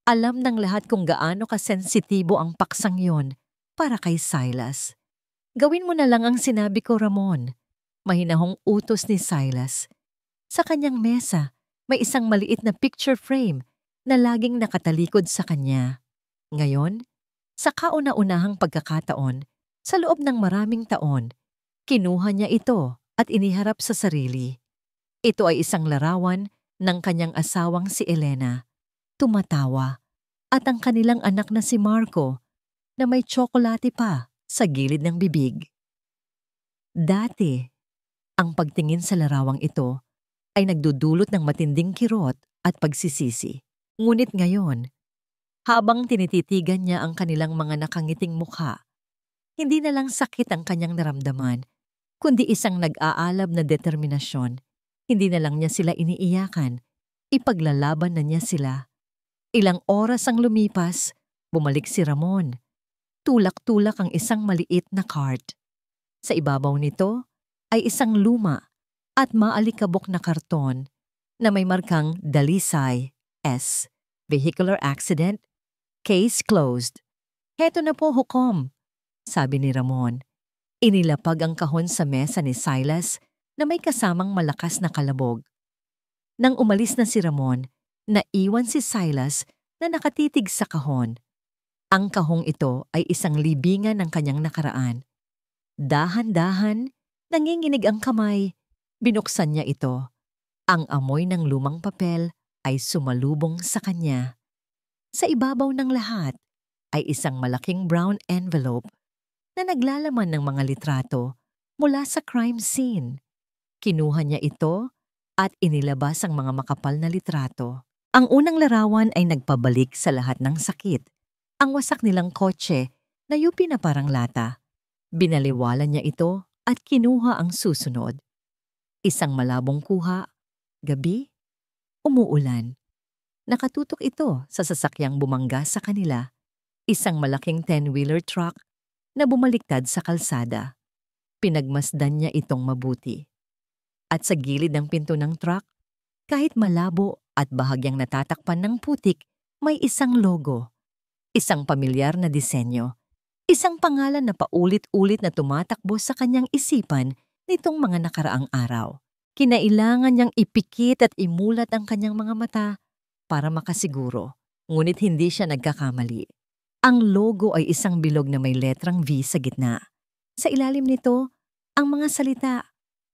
Alam ng lahat kung gaano kasensitibo ang paksang yon para kay Silas. Gawin mo na lang ang sinabi ko, Ramon. Mahinahong utos ni Silas. Sa kanyang mesa, may isang maliit na picture frame na laging nakatalikod sa kanya. Ngayon, sa kauna-unahang pagkakataon, sa loob ng maraming taon, kinuha niya ito at iniharap sa sarili. Ito ay isang larawan ng kanyang asawang si Elena, tumatawa, at ang kanilang anak na si Marco na may tsokolate pa sa gilid ng bibig. Dati, ang pagtingin sa larawang ito ay nagdudulot ng matinding kirot at pagsisisi. Ngunit ngayon, habang tinititigan niya ang kanilang mga nakangiting mukha, hindi na lang sakit ang kanyang naramdaman, kundi isang nag-aalab na determinasyon. Hindi na lang niya sila iniiyakan, ipaglalaban na niya sila. Ilang oras ang lumipas, bumalik si Ramon. Tulak-tulak ang isang maliit na cart. Sa ibabaw nito ay isang luma at maalikabok na karton na may markang Dalisay S. Vehicular Accident, Case Closed. Heto na po, Hukom, sabi ni Ramon. Inilapag ang kahon sa mesa ni Silas na may kasamang malakas na kalabog. Nang umalis na si Ramon, naiwan si Silas na nakatitig sa kahon. Ang kahong ito ay isang libingan ng kanyang nakaraan. Dahan-dahan, nanginginig ang kamay. Binuksan niya ito. Ang amoy ng lumang papel ay sumalubong sa kanya. Sa ibabaw ng lahat ay isang malaking brown envelope na naglalaman ng mga litrato mula sa crime scene. Kinuha niya ito at inilabas ang mga makapal na litrato. Ang unang larawan ay nagpabalik sa lahat ng sakit. Ang wasak nilang kotse na yupi na parang lata. Binaliwala niya ito at kinuha ang susunod. Isang malabong kuha, gabi, umuulan. Nakatutok ito sa sasakyang bumangga sa kanila, isang malaking 10-wheeler truck na bumaliktad sa kalsada. Pinagmasdan niya itong mabuti. At sa gilid ng pinto ng truck, kahit malabo at bahagyang natatakpan ng putik, may isang logo. Isang pamilyar na disenyo. Isang pangalan na paulit-ulit na tumatakbo sa kanyang isipan nitong mga nakaraang araw. Kinailangan niyang ipikit at imulat ang kanyang mga mata para makasiguro, ngunit hindi siya nagkakamali. Ang logo ay isang bilog na may letrang V sa gitna. Sa ilalim nito, ang mga salita,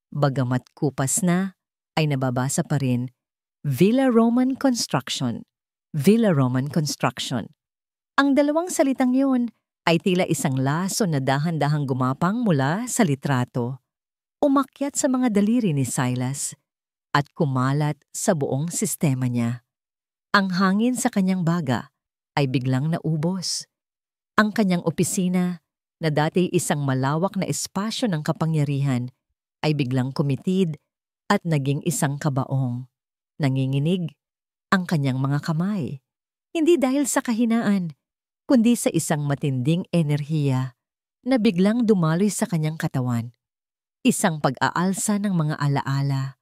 bagamat kupas na, ay nababasa pa rin, Villa Roman Construction. Villa Roman Construction. Ang dalawang salitang yun ay tila isang laso na dahan-dahang gumapang mula sa litrato. Umakyat sa mga daliri ni Silas at kumalat sa buong sistema niya. Ang hangin sa kanyang baga ay biglang naubos. Ang kanyang opisina, na dati isang malawak na espasyo ng kapangyarihan, ay biglang kumitid at naging isang kabaong. Nanginginig ang kanyang mga kamay. Hindi dahil sa kahinaan, kundi sa isang matinding enerhiya na biglang dumaloy sa kanyang katawan. Isang pag-aalsa ng mga alaala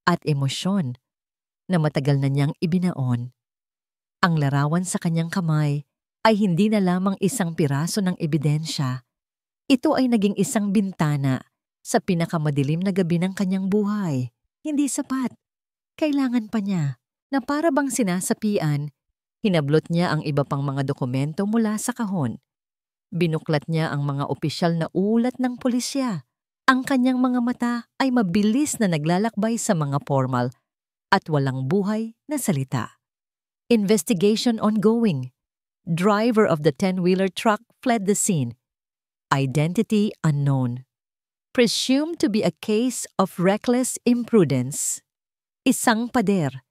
at emosyon na matagal na niyang ibinaon. Ang larawan sa kanyang kamay ay hindi na lamang isang piraso ng ebidensya. Ito ay naging isang bintana sa pinakamadilim na gabi ng kanyang buhay. Hindi sapat. Kailangan pa niya na para bang sinasapian, hinablot niya ang iba pang mga dokumento mula sa kahon. Binuklat niya ang mga opisyal na ulat ng pulisya. Ang kanyang mga mata ay mabilis na naglalakbay sa mga formal at walang buhay na salita. Investigation ongoing. Driver of the 10-wheeler truck fled the scene. Identity unknown. Presumed to be a case of reckless imprudence. Isang pader.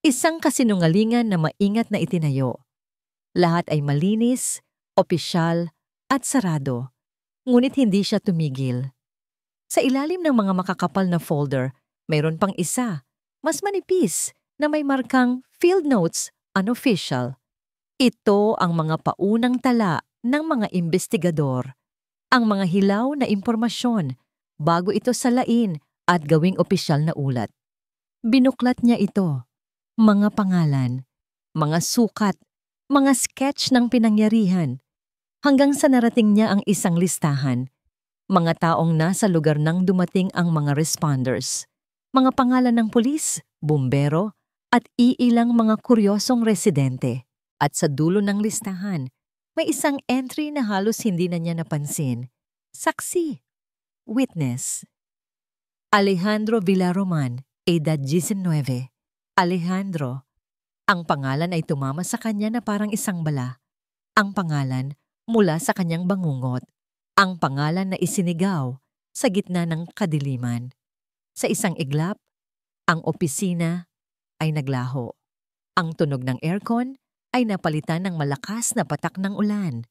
Isang kasinungalingan na maingat na itinayo. Lahat ay malinis, opisyal, at sarado. Ngunit hindi siya tumigil. Sa ilalim ng mga makakapal na folder, mayroon pang isa, mas manipis, na may markang Field Notes Unofficial. Ito ang mga paunang tala ng mga investigador. Ang mga hilaw na impormasyon bago ito salain at gawing opisyal na ulat. Binuklat niya ito. Mga pangalan, mga sukat, mga sketch ng pinangyarihan, hanggang sa narating niya ang isang listahan. Mga taong nasa lugar nang dumating ang mga responders, mga pangalan ng pulis, bumbero, at iilang mga kuryosong residente. At sa dulo ng listahan, may isang entry na halos hindi na niya napansin. Saksi. Witness. Alejandro Villaroman, edad 19. Alejandro. Ang pangalan ay tumama sa kanya na parang isang bala. Ang pangalan mula sa kanyang bangungot. Ang pangalan na isinigaw sa gitna ng kadiliman. Sa isang iglap, ang opisina ay naglaho. Ang tunog ng aircon ay napalitan ng malakas na patak ng ulan.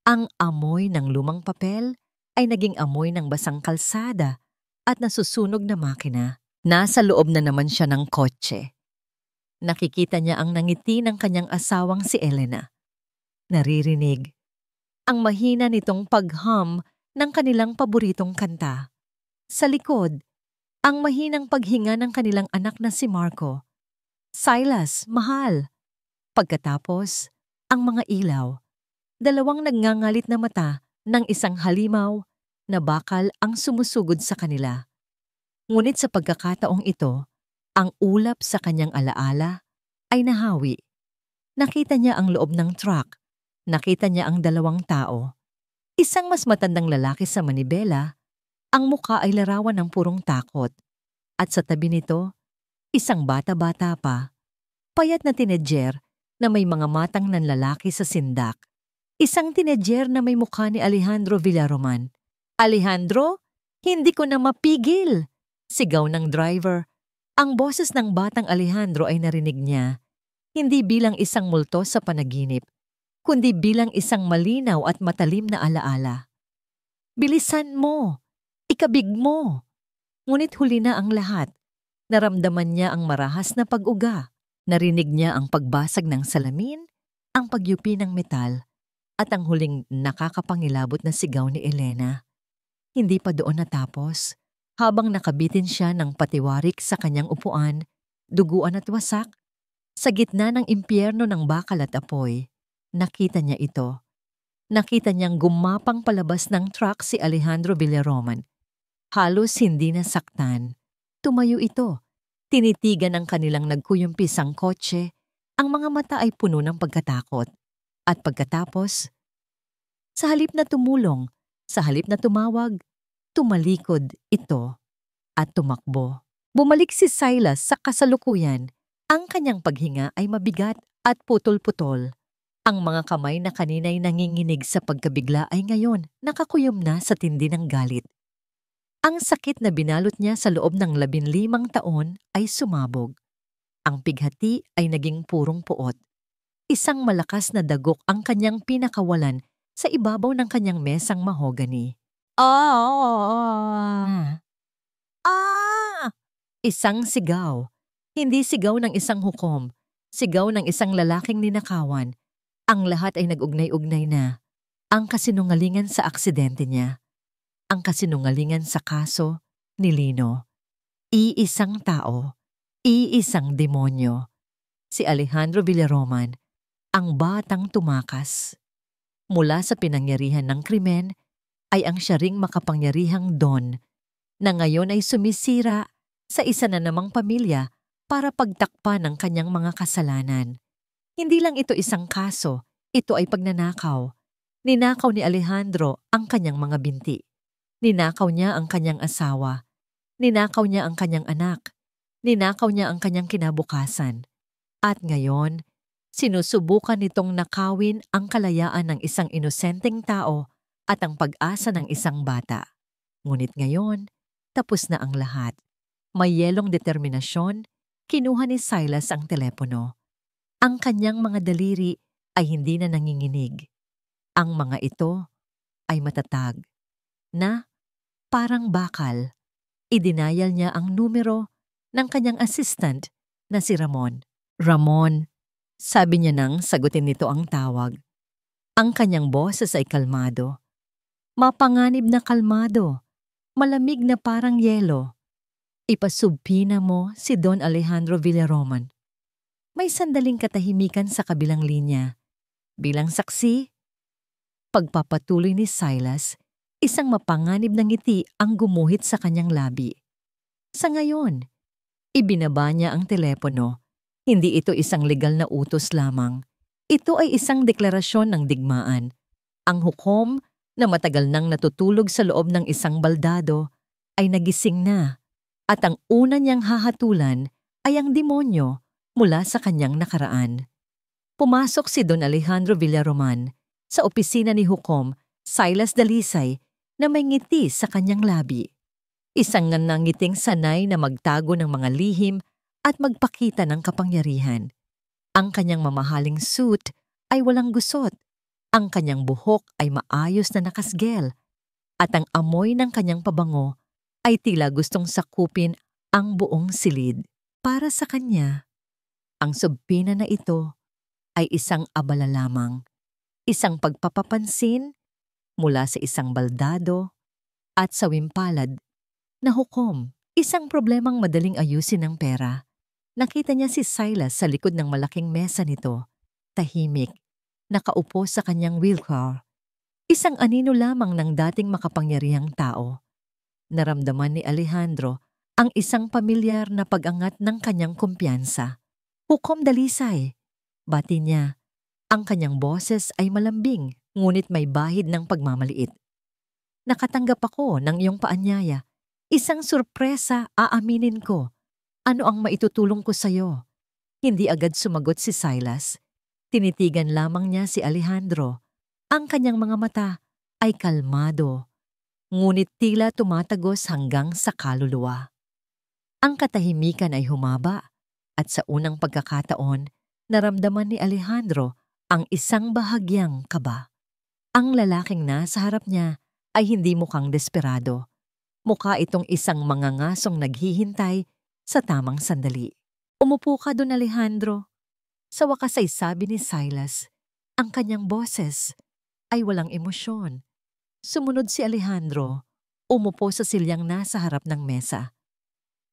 Ang amoy ng lumang papel ay naging amoy ng basang kalsada at nasusunog na makina. Nasa loob na naman siya ng kotse. Nakikita niya ang nangiti ng kanyang asawang si Elena. Naririnig ang mahina nitong pag-hum ng kanilang paboritong kanta. Sa likod, ang mahinang paghinga ng kanilang anak na si Marco. Silas, mahal. Pagkatapos, ang mga ilaw. Dalawang nagngangalit na mata ng isang halimaw na bakal ang sumusugod sa kanila. Ngunit sa pagkakataong ito, ang ulap sa kanyang alaala ay nahawi. Nakita niya ang loob ng truck. Nakita niya ang dalawang tao. Isang mas matandang lalaki sa manibela, ang mukha ay larawan ng purong takot. At sa tabi nito, isang bata-bata pa, payat na tinedyer na may mga matang ng lalaki sa sindak. Isang tinedyer na may mukha ni Alejandro Villaroman. Alejandro, hindi ko na mapigil! Sigaw ng driver. Ang boses ng batang Alejandro ay narinig niya, hindi bilang isang multo sa panaginip, kundi bilang isang malinaw at matalim na alaala. Bilisan mo! Ikabig mo! Ngunit huli na ang lahat. Naramdaman niya ang marahas na pag-uga. Narinig niya ang pagbasag ng salamin, ang pagyupi ng metal, at ang huling nakakapangilabot na sigaw ni Elena. Hindi pa doon natapos. Habang nakabitin siya ng patiwarik sa kanyang upuan, duguan at wasak, sa gitna ng impyerno ng bakal at apoy, nakita niya ito. Nakita niyang gumapang palabas ng truck si Alejandro Villaroman. Halos hindi nasaktan. Tumayo ito. Tinitigan ng kanilang nagkuyumpis ang kotse. Ang mga mata ay puno ng pagkatakot. At pagkatapos, sa halip na tumulong, sa halip na tumawag, tumalikod ito at tumakbo. Bumalik si Silas sa kasalukuyan. Ang kanyang paghinga ay mabigat at putol-putol. Ang mga kamay na kanina'y nanginginig sa pagkabigla ay ngayon nakakuyom na sa tindi ng galit. Ang sakit na binalot niya sa loob ng 15 taon ay sumabog. Ang pighati ay naging purong puot. Isang malakas na dagok ang kanyang pinakawalan sa ibabaw ng kanyang mesang mahogani. Ah! Isang sigaw. Hindi sigaw ng isang hukom. Sigaw ng isang lalaking ninakawan. Ang lahat ay nag-ugnay-ugnay na. Ang kasinungalingan sa aksidente niya. Ang kasinungalingan sa kaso ni Lino. Iisang tao. Iisang demonyo. Si Alejandro Villaroman, ang batang tumakas. Mula sa pinangyarihan ng krimen ay ang siya ring makapangyarihang Don na ngayon ay sumisira sa isa na namang pamilya para pagtakpan ng kanyang mga kasalanan. Hindi lang ito isang kaso, ito ay pagnanakaw. Ninakaw ni Alejandro ang kanyang mga binti. Ninakaw niya ang kanyang asawa. Ninakaw niya ang kanyang anak. Ninakaw niya ang kanyang kinabukasan. At ngayon, sinusubukan nitong nakawin ang kalayaan ng isang inosenteng tao at ang pag-asa ng isang bata. Ngunit ngayon, tapos na ang lahat. May yelong determinasyon, kinuha ni Silas ang telepono. Ang kanyang mga daliri ay hindi na nanginginig. Ang mga ito ay matatag na parang bakal. Idinayal niya ang numero ng kanyang assistant na si Ramon. Ramon, sabi niya nang sagutin nito ang tawag. Ang kanyang boses ay kalmado. Mapanganib na kalmado. Malamig na parang yelo. Ipasubpina mo si Don Alejandro Villaroman. May sandaling katahimikan sa kabilang linya. Bilang saksi, pagpapatuloy ni Silas, isang mapanganib na ngiti ang gumuhit sa kanyang labi. Sa ngayon, ibinaba niya ang telepono. Hindi ito isang legal na utos lamang. Ito ay isang deklarasyon ng digmaan. Ang hukom na matagal nang natutulog sa loob ng isang baldado ay nagising na at ang una niyang hahatulan ay ang demonyo mula sa kanyang nakaraan. Pumasok si Don Alejandro Villaroman sa opisina ni Hukom Silas Dalisay na may ngiti sa kanyang labi. Isang nangiting sanay na magtago ng mga lihim at magpakita ng kapangyarihan. Ang kanyang mamahaling suit ay walang gusot. Ang kanyang buhok ay maayos na nakasgel. At ang amoy ng kanyang pabango ay tila gustong sakupin ang buong silid. Para sa kanya, ang subpina na ito ay isang abala lamang. Isang pagpapapansin mula sa isang baldado at sa wimpalad na hukom. Isang problemang madaling ayusin ng pera. Nakita niya si Silas sa likod ng malaking mesa nito, tahimik, nakaupo sa kanyang wheelchair. Isang anino lamang ng dating makapangyarihang tao. Naramdaman ni Alejandro ang isang pamilyar na pag-angat ng kanyang kumpiyansa. Hukom Dalisay, bati niya. Ang kanyang boses ay malambing, ngunit may bahid ng pagmamaliit. Nakatanggap ako ng iyong paanyaya. Isang sorpresa, aaminin ko. Ano ang maitutulong ko sa'yo? Hindi agad sumagot si Silas. Tinitigan lamang niya si Alejandro. Ang kanyang mga mata ay kalmado, ngunit tila tumatagos hanggang sa kaluluwa. Ang katahimikan ay humaba at sa unang pagkakataon, naramdaman ni Alejandro ang isang bahagyang kaba. Ang lalaking nasa harap niya ay hindi mukhang desperado. Mukha itong isang mangangasong naghihintay sa tamang sandali. Umupo ka doon, Alejandro. Sa wakas ay sabi ni Silas, ang kanyang boses ay walang emosyon. Sumunod si Alejandro, umupo sa silyang nasa harap ng mesa.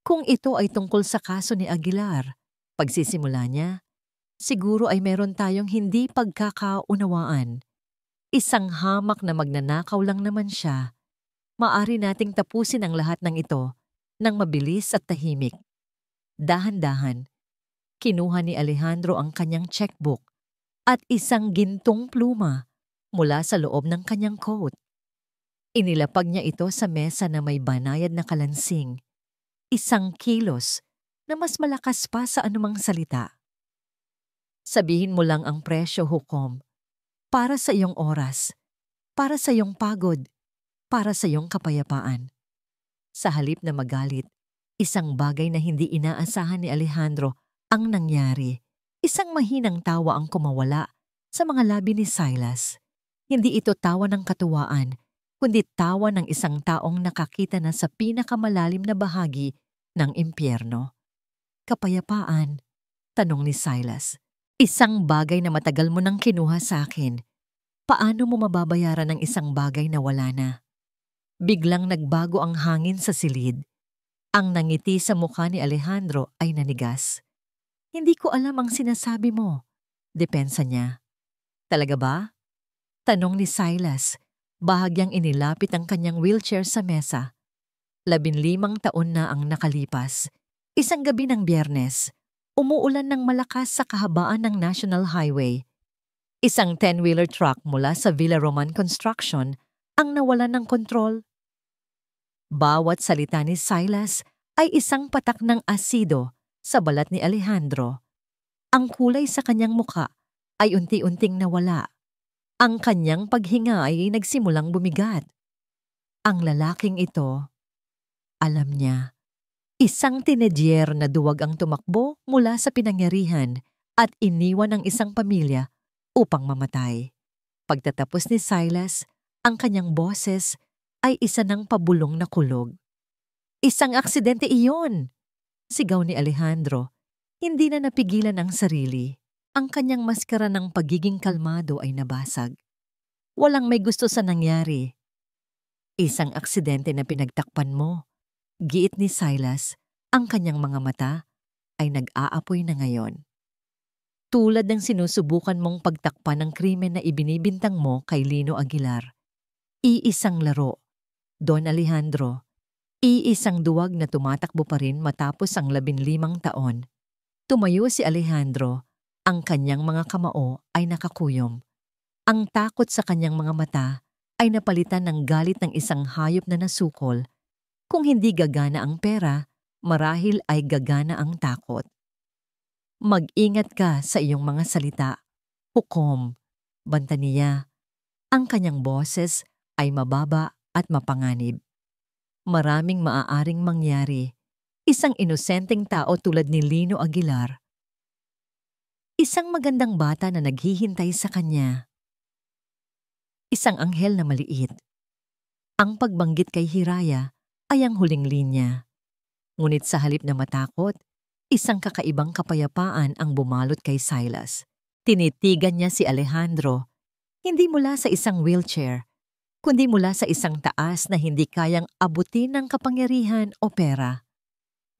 Kung ito ay tungkol sa kaso ni Aguilar, pagsisimula niya, siguro ay meron tayong hindi pagkakaunawaan. Isang hamak na magnanakaw lang naman siya. Maari nating tapusin ang lahat ng ito nang mabilis at tahimik. Dahan-dahan, kinuha ni Alejandro ang kanyang checkbook at isang gintong pluma mula sa loob ng kanyang coat. Inilapag niya ito sa mesa na may banayad na kalansing, isang kilos na mas malakas pa sa anumang salita. Sabihin mo lang ang presyo, Hukom, para sa iyong oras, para sa iyong pagod, para sa iyong kapayapaan. Sa halip na magalit, isang bagay na hindi inaasahan ni Alejandro ang nangyari. Isang mahinang tawa ang kumawala sa mga labi ni Silas. Hindi ito tawa ng katuwaan, kundi tawa ng isang taong nakakita na sa pinakamalalim na bahagi ng impyerno. Kapayapaan, tanong ni Silas. Isang bagay na matagal mo nang kinuha sa akin. Paano mo mababayaran ng isang bagay na wala na? Biglang nagbago ang hangin sa silid. Ang nangiti sa mukha ni Alejandro ay nanigas. Hindi ko alam ang sinasabi mo. Depensa niya. Talaga ba? Tanong ni Silas. Bahagyang inilapit ang kanyang wheelchair sa mesa. 15 taon na ang nakalipas. Isang gabi ng Biyernes, umuulan ng malakas sa kahabaan ng National Highway. Isang 10-wheeler truck mula sa Villa Roman Construction ang nawalan ng kontrol. Bawat salita ni Silas ay isang patak ng asido sa balat ni Alejandro. Ang kulay sa kanyang muka ay unti-unting nawala. Ang kanyang paghinga ay nagsimulang bumigat. Ang lalaking ito, alam niya, isang tinedyer na duwag ang tumakbo mula sa pinangyarihan at iniwan ang isang pamilya upang mamatay. Pagtatapos ni Silas, ang kanyang boses ay isa ng pabulong na kulog. Isang aksidente iyon! Sigaw ni Alejandro. Hindi na napigilan ang sarili. Ang kanyang maskara ng pagiging kalmado ay nabasag. Walang may gusto sa nangyari. Isang aksidente na pinagtakpan mo. Giit ni Silas, ang kanyang mga mata ay nag-aapoy na ngayon. Tulad ng sinusubukan mong pagtakpan ng krimen na ibinibintang mo kay Lino Aguilar. Iisang laro. Don Alejandro, iisang duwag na tumatakbo pa rin matapos ang 15 taon. Tumayo si Alejandro, ang kanyang mga kamao ay nakakuyom. Ang takot sa kanyang mga mata ay napalitan ng galit ng isang hayop na nasukol. Kung hindi gagana ang pera, marahil ay gagana ang takot. Mag-ingat ka sa iyong mga salita. Hukom, banta niya. Ang kanyang boses ay mababa at mapanganib. Maraming maaaring mangyari. Isang inosenteng tao tulad ni Lino Aguilar. Isang magandang bata na naghihintay sa kanya. Isang anghel na maliit. Ang pagbanggit kay Hiraya ay ang huling linya. Ngunit sa halip na matakot, isang kakaibang kapayapaan ang bumalot kay Silas. Tinitigan niya si Alejandro, hindi mula sa isang wheelchair, kundi mula sa isang taas na hindi kayang abutin ng kapangyarihan o pera.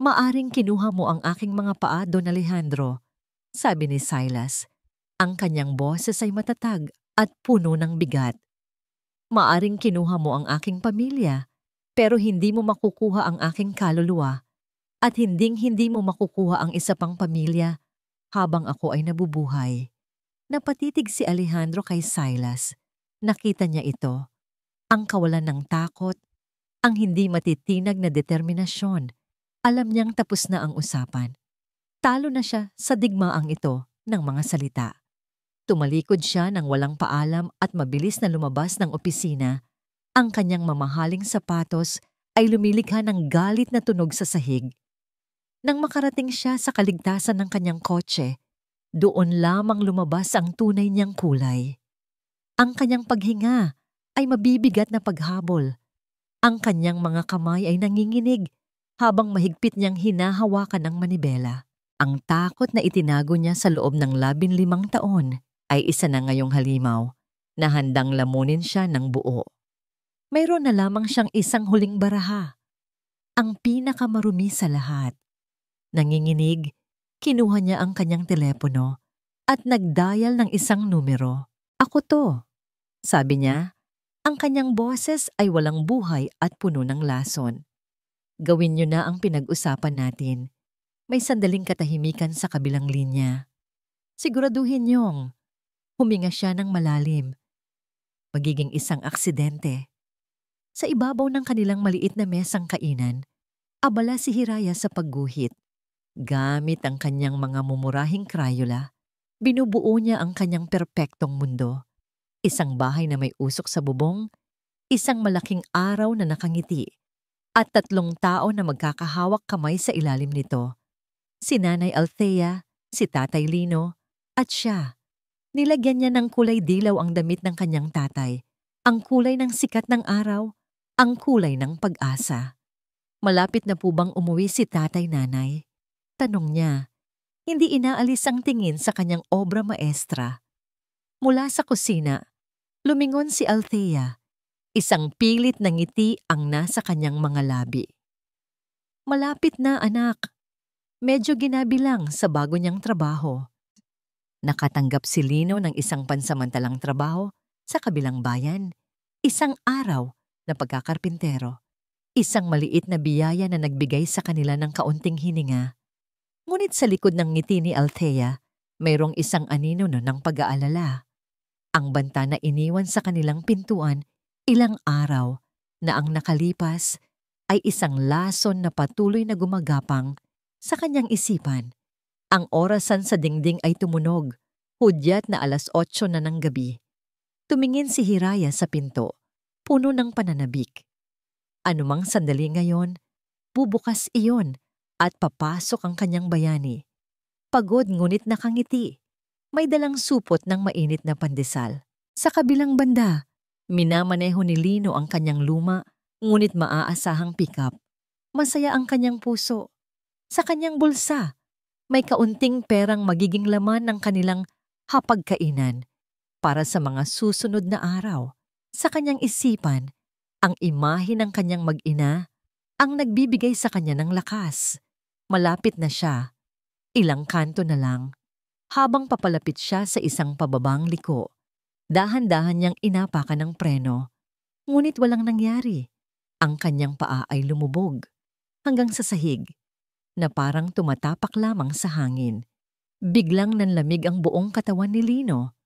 Maaring kinuha mo ang aking mga paa, Don Alejandro, sabi ni Silas. Ang kanyang boses ay matatag at puno ng bigat. Maaring kinuha mo ang aking pamilya, pero hindi mo makukuha ang aking kaluluwa at hinding-hindi mo makukuha ang isa pang pamilya habang ako ay nabubuhay. Napatitig si Alejandro kay Silas. Nakita niya ito. Ang kawalan ng takot, ang hindi matitinag na determinasyon. Alam niyang tapos na ang usapan. Talo na siya sa digmaang ito ng mga salita. Tumalikod siya ng walang paalam at mabilis na lumabas ng opisina. Ang kanyang mamahaling sapatos ay lumilikha ng galit na tunog sa sahig. Nang makarating siya sa kaligtasan ng kanyang kotse, doon lamang lumabas ang tunay niyang kulay. Ang kanyang paghinga ay mabibigat na paghabol. Ang kanyang mga kamay ay nanginginig habang mahigpit niyang hinahawakan ang manibela. Ang takot na itinago niya sa loob ng 15 taon ay isa na ngayong halimaw na handang lamunin siya ng buo. Mayroon na lamang siyang isang huling baraha, ang pinakamarumi sa lahat. Nanginginig, kinuha niya ang kanyang telepono at nagdial ng isang numero. Ako to, sabi niya. Ang kanyang boses ay walang buhay at puno ng lason. Gawin niyo na ang pinag-usapan natin. May sandaling katahimikan sa kabilang linya. Siguraduhin niyong huminga siya ng malalim. Magiging isang aksidente. Sa ibabaw ng kanilang maliit na mesang kainan, abala si Hiraya sa pagguhit. Gamit ang kanyang mga mumurahing Crayola, binubuo niya ang kanyang perpektong mundo. Isang bahay na may usok sa bubong, isang malaking araw na nakangiti, at 3 tao na magkakahawak kamay sa ilalim nito. Si Nanay Althea, si Tatay Lino, at siya. Nilagyan niya ng kulay dilaw ang damit ng kanyang tatay, ang kulay ng sikat ng araw, ang kulay ng pag-asa. Malapit na po bang umuwi si Tatay Nanay? Tanong niya. Hindi inaalis ang tingin sa kanyang obra maestra. Mula sa kusina, lumingon si Althea. Isang pilit na ngiti ang nasa kanyang mga labi. Malapit na, anak. Medyo ginabi lang sa bago niyang trabaho. Nakatanggap si Lino ng isang pansamantalang trabaho sa kabilang bayan. Isang araw na pagkakarpintero. Isang maliit na biyaya na nagbigay sa kanila ng kaunting hininga. Ngunit sa likod ng ngiti ni Althea, mayroong isang anino ng pag-aalala. Ang banta na iniwan sa kanilang pintuan ilang araw na ang nakalipas ay isang lason na patuloy na gumagapang sa kanyang isipan. Ang orasan sa dingding ay tumunog, hudyat na 8:00 na ng gabi. Tumingin si Hiraya sa pinto, puno ng pananabik. Anumang sandali ngayon, bubukas iyon at papasok ang kanyang bayani. Pagod ngunit nakangiti, may dalang supot ng mainit na pandesal. Sa kabilang banda, minamaneho ni Lino ang kanyang luma, ngunit maaasahang pickup. Masaya ang kanyang puso. Sa kanyang bulsa, may kaunting perang magiging laman ng kanilang hapagkainan para sa mga susunod na araw. Sa kanyang isipan, ang imahe ng kanyang mag-ina ang nagbibigay sa kanya ng lakas. Malapit na siya. Ilang kanto na lang. Habang papalapit siya sa isang pababang liko, dahan-dahan niyang inapakan ng preno. Ngunit walang nangyari. Ang kanyang paa ay lumubog hanggang sa sahig na parang tumatapak lamang sa hangin. Biglang nanlamig ang buong katawan ni Lino.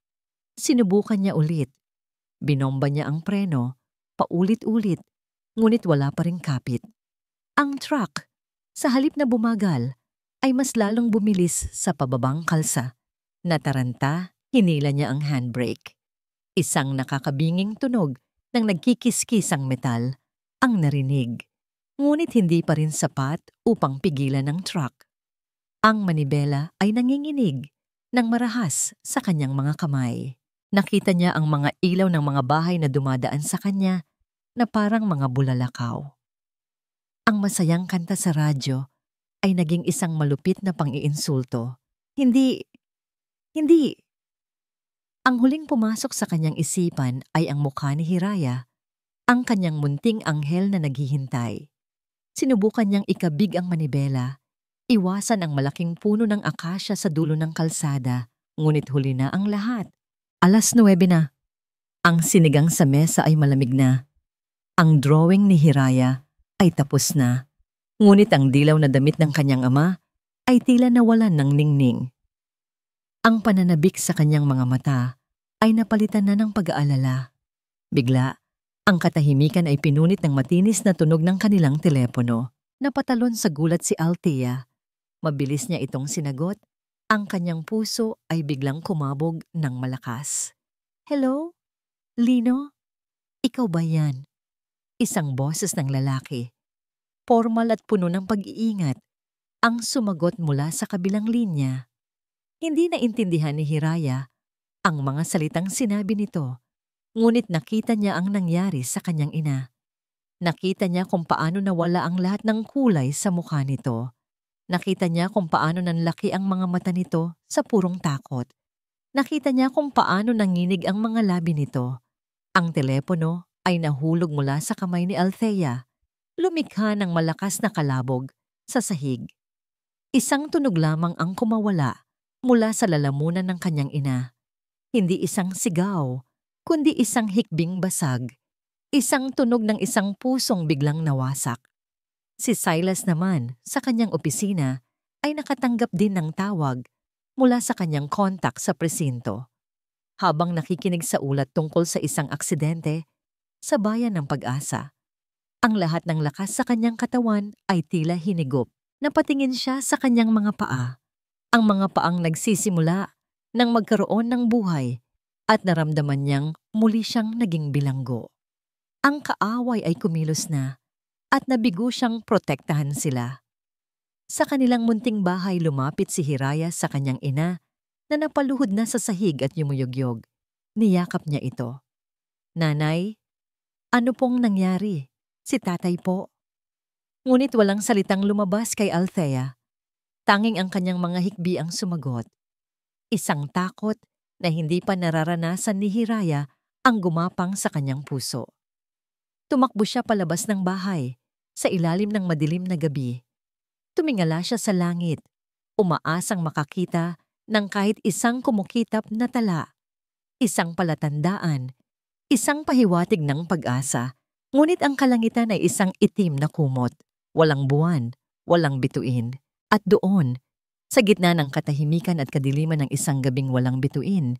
Sinubukan niya ulit. Binomba niya ang preno, paulit-ulit, ngunit wala pa ring kapit. Ang truck, sa halip na bumagal, ay mas lalong bumilis sa pababang kalsa. Nataranta, hinila niya ang handbrake. Isang nakakabinging tunog ng nagkikiskisang metal ang narinig. Ngunit hindi pa rin sapat upang pigilan ng truck. Ang manibela ay nanginginig ng marahas sa kanyang mga kamay. Nakita niya ang mga ilaw ng mga bahay na dumadaan sa kanya na parang mga bulalakaw. Ang masayang kanta sa radyo ay naging isang malupit na pang-iinsulto. Hindi. Ang huling pumasok sa kanyang isipan ay ang mukha ni Hiraya, ang kanyang munting anghel na naghihintay. Sinubukan niyang ikabig ang manibela, iwasan ang malaking puno ng akasya sa dulo ng kalsada, ngunit huli na ang lahat. 9:00 na. Ang sinigang sa mesa ay malamig na. Ang drawing ni Hiraya ay tapos na. Ngunit ang dilaw na damit ng kanyang ama ay tila nawalan ng ningning. Ang pananabik sa kanyang mga mata ay napalitan na ng pag-aalala. Bigla, ang katahimikan ay pinunit ng matinis na tunog ng kanilang telepono. Napatalon sa gulat si Althea. Mabilis niya itong sinagot. Ang kanyang puso ay biglang kumabog ng malakas. Hello? Lino? Ikaw ba yan? Isang boses ng lalaki. Formal at puno ng pag-iingat. Ang sumagot mula sa kabilang linya. Hindi naintindihan ni Hiraya ang mga salitang sinabi nito. Ngunit nakita niya ang nangyari sa kanyang ina. Nakita niya kung paano nawala ang lahat ng kulay sa mukha nito. Nakita niya kung paano nanlaki ang mga mata nito sa purong takot. Nakita niya kung paano nanginig ang mga labi nito. Ang telepono ay nahulog mula sa kamay ni Althea. Lumikha ng malakas na kalabog sa sahig. Isang tunog lamang ang kumawala mula sa lalamunan ng kanyang ina. Hindi isang sigaw, kundi isang hikbing basag. Isang tunog ng isang pusong biglang nawasak. Si Silas naman, sa kanyang opisina, ay nakatanggap din ng tawag mula sa kanyang kontak sa presinto. Habang nakikinig sa ulat tungkol sa isang aksidente sa bayan ng Pag-asa, ang lahat ng lakas sa kanyang katawan ay tila hinigop. Napatingin siya sa kanyang mga paa. Ang mga paang nagsisimula nang magkaroon ng buhay at naramdaman niyang muli siyang naging bilanggo. Ang kaaway ay kumilos na at nabigo siyang protektahan sila. Sa kanilang munting bahay lumapit si Hiraya sa kanyang ina na napaluhod na sa sahig at yumuyugyog. Niyakap niya ito. Nanay, ano pong nangyari? Si tatay po. Ngunit walang salitang lumabas kay Althea. Tanging ang kanyang mga hikbi ang sumagot. Isang takot na hindi pa nararanasan ni Hiraya ang gumapang sa kanyang puso. Tumakbo siya palabas ng bahay sa ilalim ng madilim na gabi. Tumingala siya sa langit, umaasang makakita ng kahit isang kumukitap na tala, isang palatandaan, isang pahiwatig ng pag-asa. Ngunit ang kalangitan ay isang itim na kumot, walang buwan, walang bituin. At doon, sa gitna ng katahimikan at kadiliman ng isang gabing walang bituin,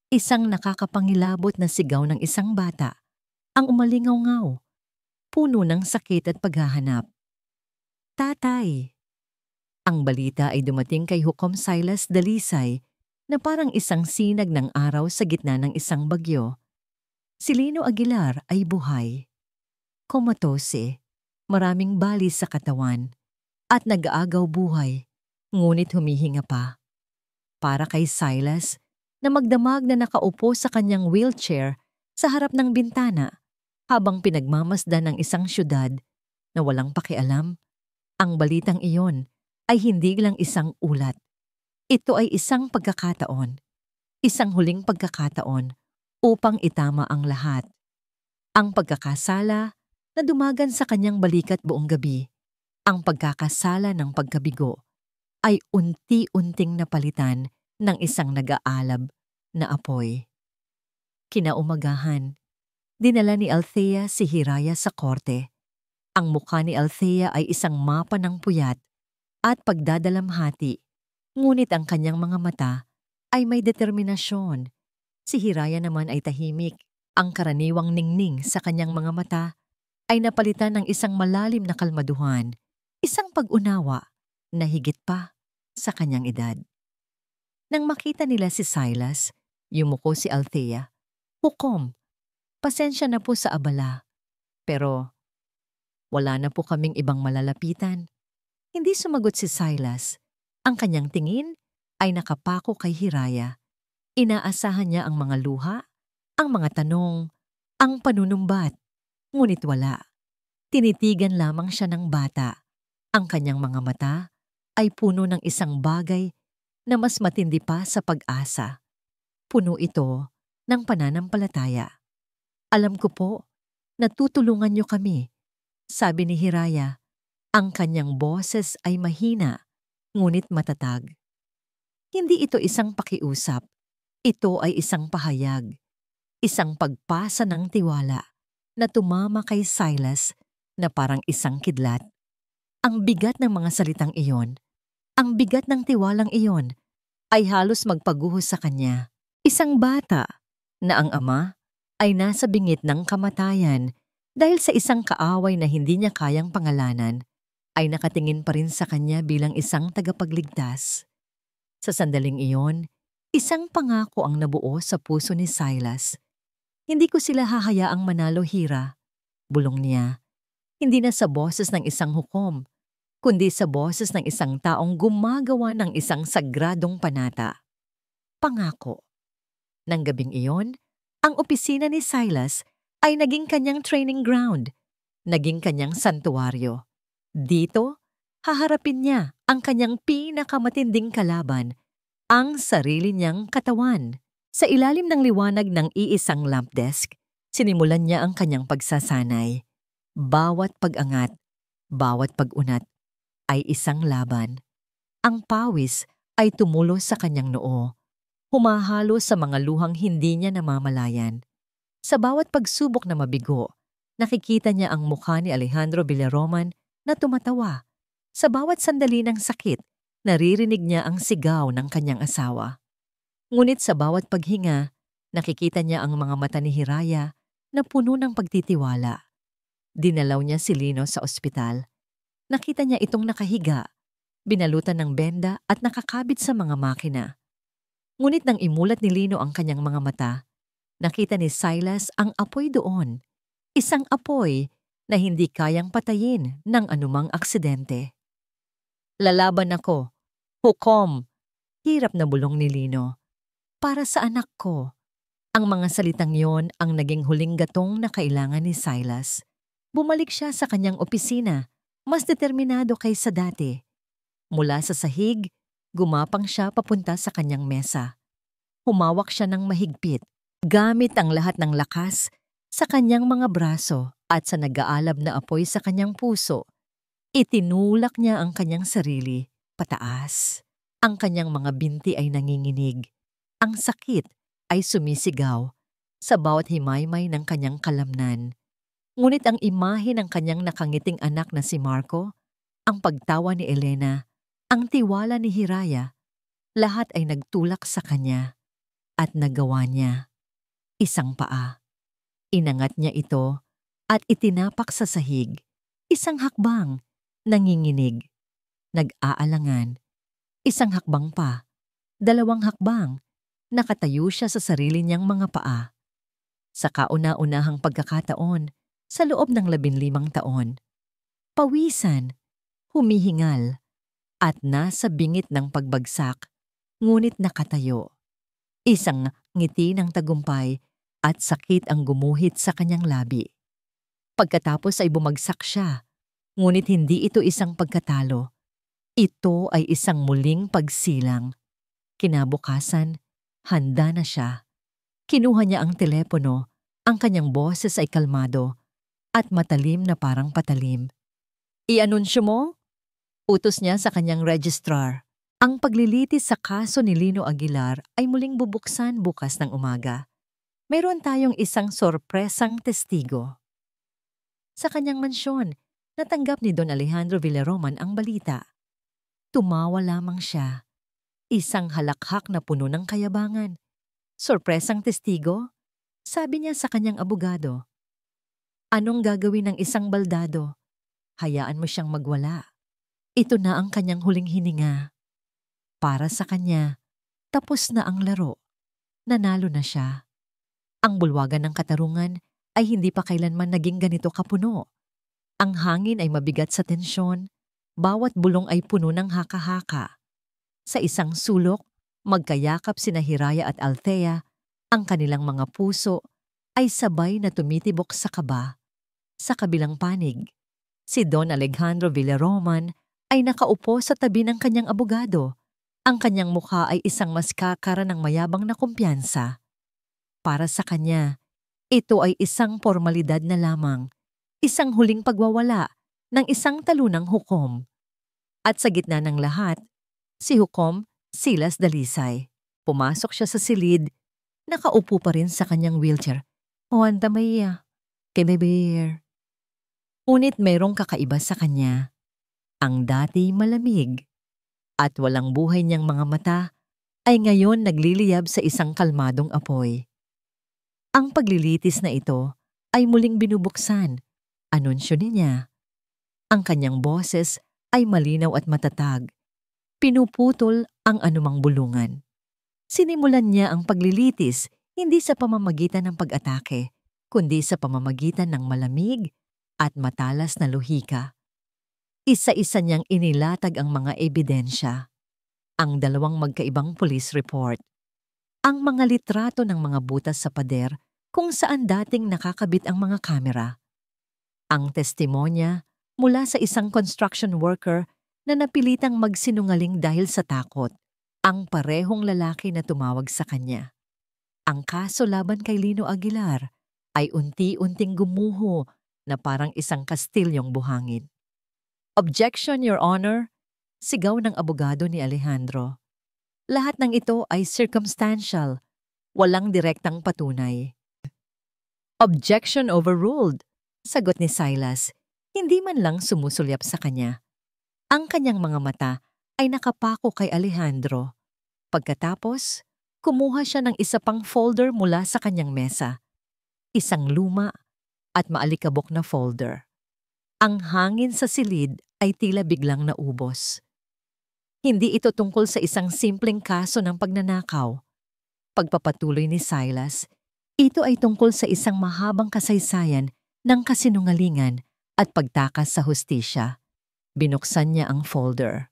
isang nakakapangilabot na sigaw ng isang bata, ang umalingaw-ngaw, puno ng sakit at paghahanap. Tatay! Ang balita ay dumating kay Hukom Silas Dalisay na parang isang sinag ng araw sa gitna ng isang bagyo. Si Lino Aguilar ay buhay. Komatose, maraming bali sa katawan, at nag-aagaw buhay, ngunit humihinga pa. Para kay Silas, na magdamag na nakaupo sa kanyang wheelchair sa harap ng bintana habang pinagmamasdan ng isang syudad na walang pakialam, ang balitang iyon ay hindi lang isang ulat. Ito ay isang pagkakataon, isang huling pagkakataon upang itama ang lahat. Ang pagkakasala na dumagan sa kanyang balikat buong gabi, ang pagkakasala ng pagkabigo, ay unti-unting napalitan ng isang nag-aalab na apoy. Kinaumagahan, dinala ni Althea si Hiraya sa korte. Ang mukha ni Althea ay isang mapa ng puyat at pagdadalamhati, ngunit ang kanyang mga mata ay may determinasyon. Si Hiraya naman ay tahimik. Ang karaniwang ningning sa kanyang mga mata ay napalitan ng isang malalim na kalmaduhan, isang pag-unawa na higit pa sa kanyang edad. Nang makita nila si Silas, yumuko si Althea. Hukom, pasensya na po sa abala, pero wala na po kaming ibang malalapitan. Hindi sumagot si Silas. Ang kanyang tingin ay nakapako kay Hiraya. Inaasahan niya ang mga luha, ang mga tanong, ang panunumbat. Ngunit wala. Tinitigan lamang siya ng bata. Ang kanyang mga mata ay puno ng isang bagay na mas matindi pa sa pag-asa. Puno ito ng pananampalataya. Alam ko po, natutulungan niyo kami, sabi ni Hiraya. Ang kanyang boses ay mahina, ngunit matatag. Hindi ito isang pakiusap. Ito ay isang pahayag. Isang pagpasa ng tiwala na tumama kay Silas na parang isang kidlat. Ang bigat ng mga salitang iyon, ang bigat ng tiwalang iyon, ay halos magpaguho sa kanya. Isang bata na ang ama ay nasa bingit ng kamatayan dahil sa isang kaaway na hindi niya kayang pangalanan, ay nakatingin pa rin sa kanya bilang isang tagapagligtas. Sa sandaling iyon, isang pangako ang nabuo sa puso ni Silas. Hindi ko sila hahayaang manalo, Hira, bulong niya. Hindi na sa boses ng isang hukom, kundi sa boses ng isang taong gumagawa ng isang sagradong panata. Pangako. Nang gabing iyon, ang opisina ni Silas ay naging kanyang training ground, naging kanyang santuaryo. Dito, haharapin niya ang kanyang pinakamatinding kalaban, ang sarili niyang katawan. Sa ilalim ng liwanag ng iisang lamp desk, sinimulan niya ang kanyang pagsasanay. Bawat pag-angat, bawat pag-unat ay isang laban. Ang pawis ay tumulo sa kanyang noo, humahalo sa mga luhang hindi niya namamalayan. Sa bawat pagsubok na mabigo, nakikita niya ang mukha ni Alejandro Villaroman na tumatawa. Sa bawat sandali ng sakit, naririnig niya ang sigaw ng kanyang asawa. Ngunit sa bawat paghinga, nakikita niya ang mga mata ni Hiraya na puno ng pagtitiwala. Dinalaw niya si Lino sa ospital. Nakita niya itong nakahiga, binalutan ng benda at nakakabit sa mga makina. Ngunit nang imulat ni Lino ang kanyang mga mata, nakita ni Silas ang apoy doon. Isang apoy na hindi kayang patayin ng anumang aksidente. Lalaban ako. Hukom! Hirap na bulong ni Lino. Para sa anak ko. Ang mga salitang yon ang naging huling gatong na kailangan ni Silas. Bumalik siya sa kanyang opisina, mas determinado kaysa dati. Mula sa sahig, gumapang siya papunta sa kanyang mesa. Humawak siya ng mahigpit, gamit ang lahat ng lakas sa kanyang mga braso at sa nag-aalab na apoy sa kanyang puso. Itinulak niya ang kanyang sarili, pataas. Ang kanyang mga binti ay nanginginig. Ang sakit ay sumisigaw sa bawat himaymay ng kanyang kalamnan. Ngunit ang imahe ng kanyang nakangiting anak na si Marco, ang pagtawa ni Elena, ang tiwala ni Hiraya, lahat ay nagtulak sa kanya at nagawa niya. Isang paa. Inangat niya ito at itinapak sa sahig. Isang hakbang. Nanginginig. Nag-aalangan. Isang hakbang pa. 2 hakbang. Nakatayo siya sa sarili niyang mga paa. Sa kauna-unahang pagkakataon, sa loob ng 15 taon. Pawisan, humihingal, at nasa bingit ng pagbagsak, ngunit nakatayo. Isang ngiti ng tagumpay at sakit ang gumuhit sa kanyang labi. Pagkatapos ay bumagsak siya, ngunit hindi ito isang pagkatalo. Ito ay isang muling pagsilang. Kinabukasan, handa na siya. Kinuha niya ang telepono, ang kanyang boses ay kalmado at matalim na parang patalim. "I-anunsyo mo?" Utos niya sa kanyang registrar. Ang paglilitis sa kaso ni Lino Aguilar ay muling bubuksan bukas ng umaga. Mayroon tayong isang sorpresang testigo. Sa kanyang mansyon, natanggap ni Don Alejandro Villaroman ang balita. Tumawa lamang siya. Isang halakhak na puno ng kayabangan. Sorpresang testigo? Sabi niya sa kanyang abogado. Anong gagawin ng isang baldado? Hayaan mo siyang magwala. Ito na ang kanyang huling hininga. Para sa kanya, tapos na ang laro. Nanalo na siya. Ang bulwagan ng katarungan ay hindi pa kailanman naging ganito kapuno. Ang hangin ay mabigat sa tensyon. Bawat bulong ay puno ng haka-haka. Sa isang sulok, magkayakap sina Hiraya at Althea. Ang kanilang mga puso ay sabay na tumitibok sa kaba. Sa kabilang panig, si Don Alejandro Villaroman ay nakaupo sa tabi ng kanyang abogado. Ang kanyang mukha ay isang maskakara ng mayabang na kumpiyansa. Para sa kanya, ito ay isang formalidad na lamang, isang huling pagwawala ng isang talunang hukom. At sa gitna ng lahat, si Hukom Silas Dalisay. Pumasok siya sa silid, nakaupo pa rin sa kanyang wheelchair. Juan Tamaya, Kebeber. Ngunit mayroong kakaiba sa kanya. Ang dati malamig at walang buhay niyang mga mata ay ngayon nagliliyab sa isang kalmadong apoy. Ang paglilitis na ito ay muling binubuksan. Anunsyo niya. Ang kanyang boses ay malinaw at matatag. Pinuputol ang anumang bulungan. Sinimulan niya ang paglilitis hindi sa pamamagitan ng pag-atake, kundi sa pamamagitan ng malamig at matalas na lohika. Isa-isa niyang inilatag ang mga ebidensya. Ang 2 magkaibang police report. Ang mga litrato ng mga butas sa pader kung saan dating nakakabit ang mga kamera. Ang testimonya mula sa isang construction worker na napilitang magsinungaling dahil sa takot. Ang parehong lalaki na tumawag sa kanya. Ang kaso laban kay Lino Aguilar ay unti-unting gumuho na parang isang kastilyong buhangin. Objection, Your Honor, sigaw ng abogado ni Alejandro. Lahat ng ito ay circumstantial, walang direktang patunay. Objection overruled, sagot ni Silas, hindi man lang sumusulyap sa kanya. Ang kanyang mga mata ay nakapako kay Alejandro. Pagkatapos, kumuha siya ng isa pang folder mula sa kanyang mesa. Isang luma at maalikabok na folder. Ang hangin sa silid ay tila biglang naubos. Hindi ito tungkol sa isang simpleng kaso ng pagnanakaw. Pagpapatuloy ni Silas, ito ay tungkol sa isang mahabang kasaysayan ng kasinungalingan at pagtakas sa hustisya. Binuksan niya ang folder.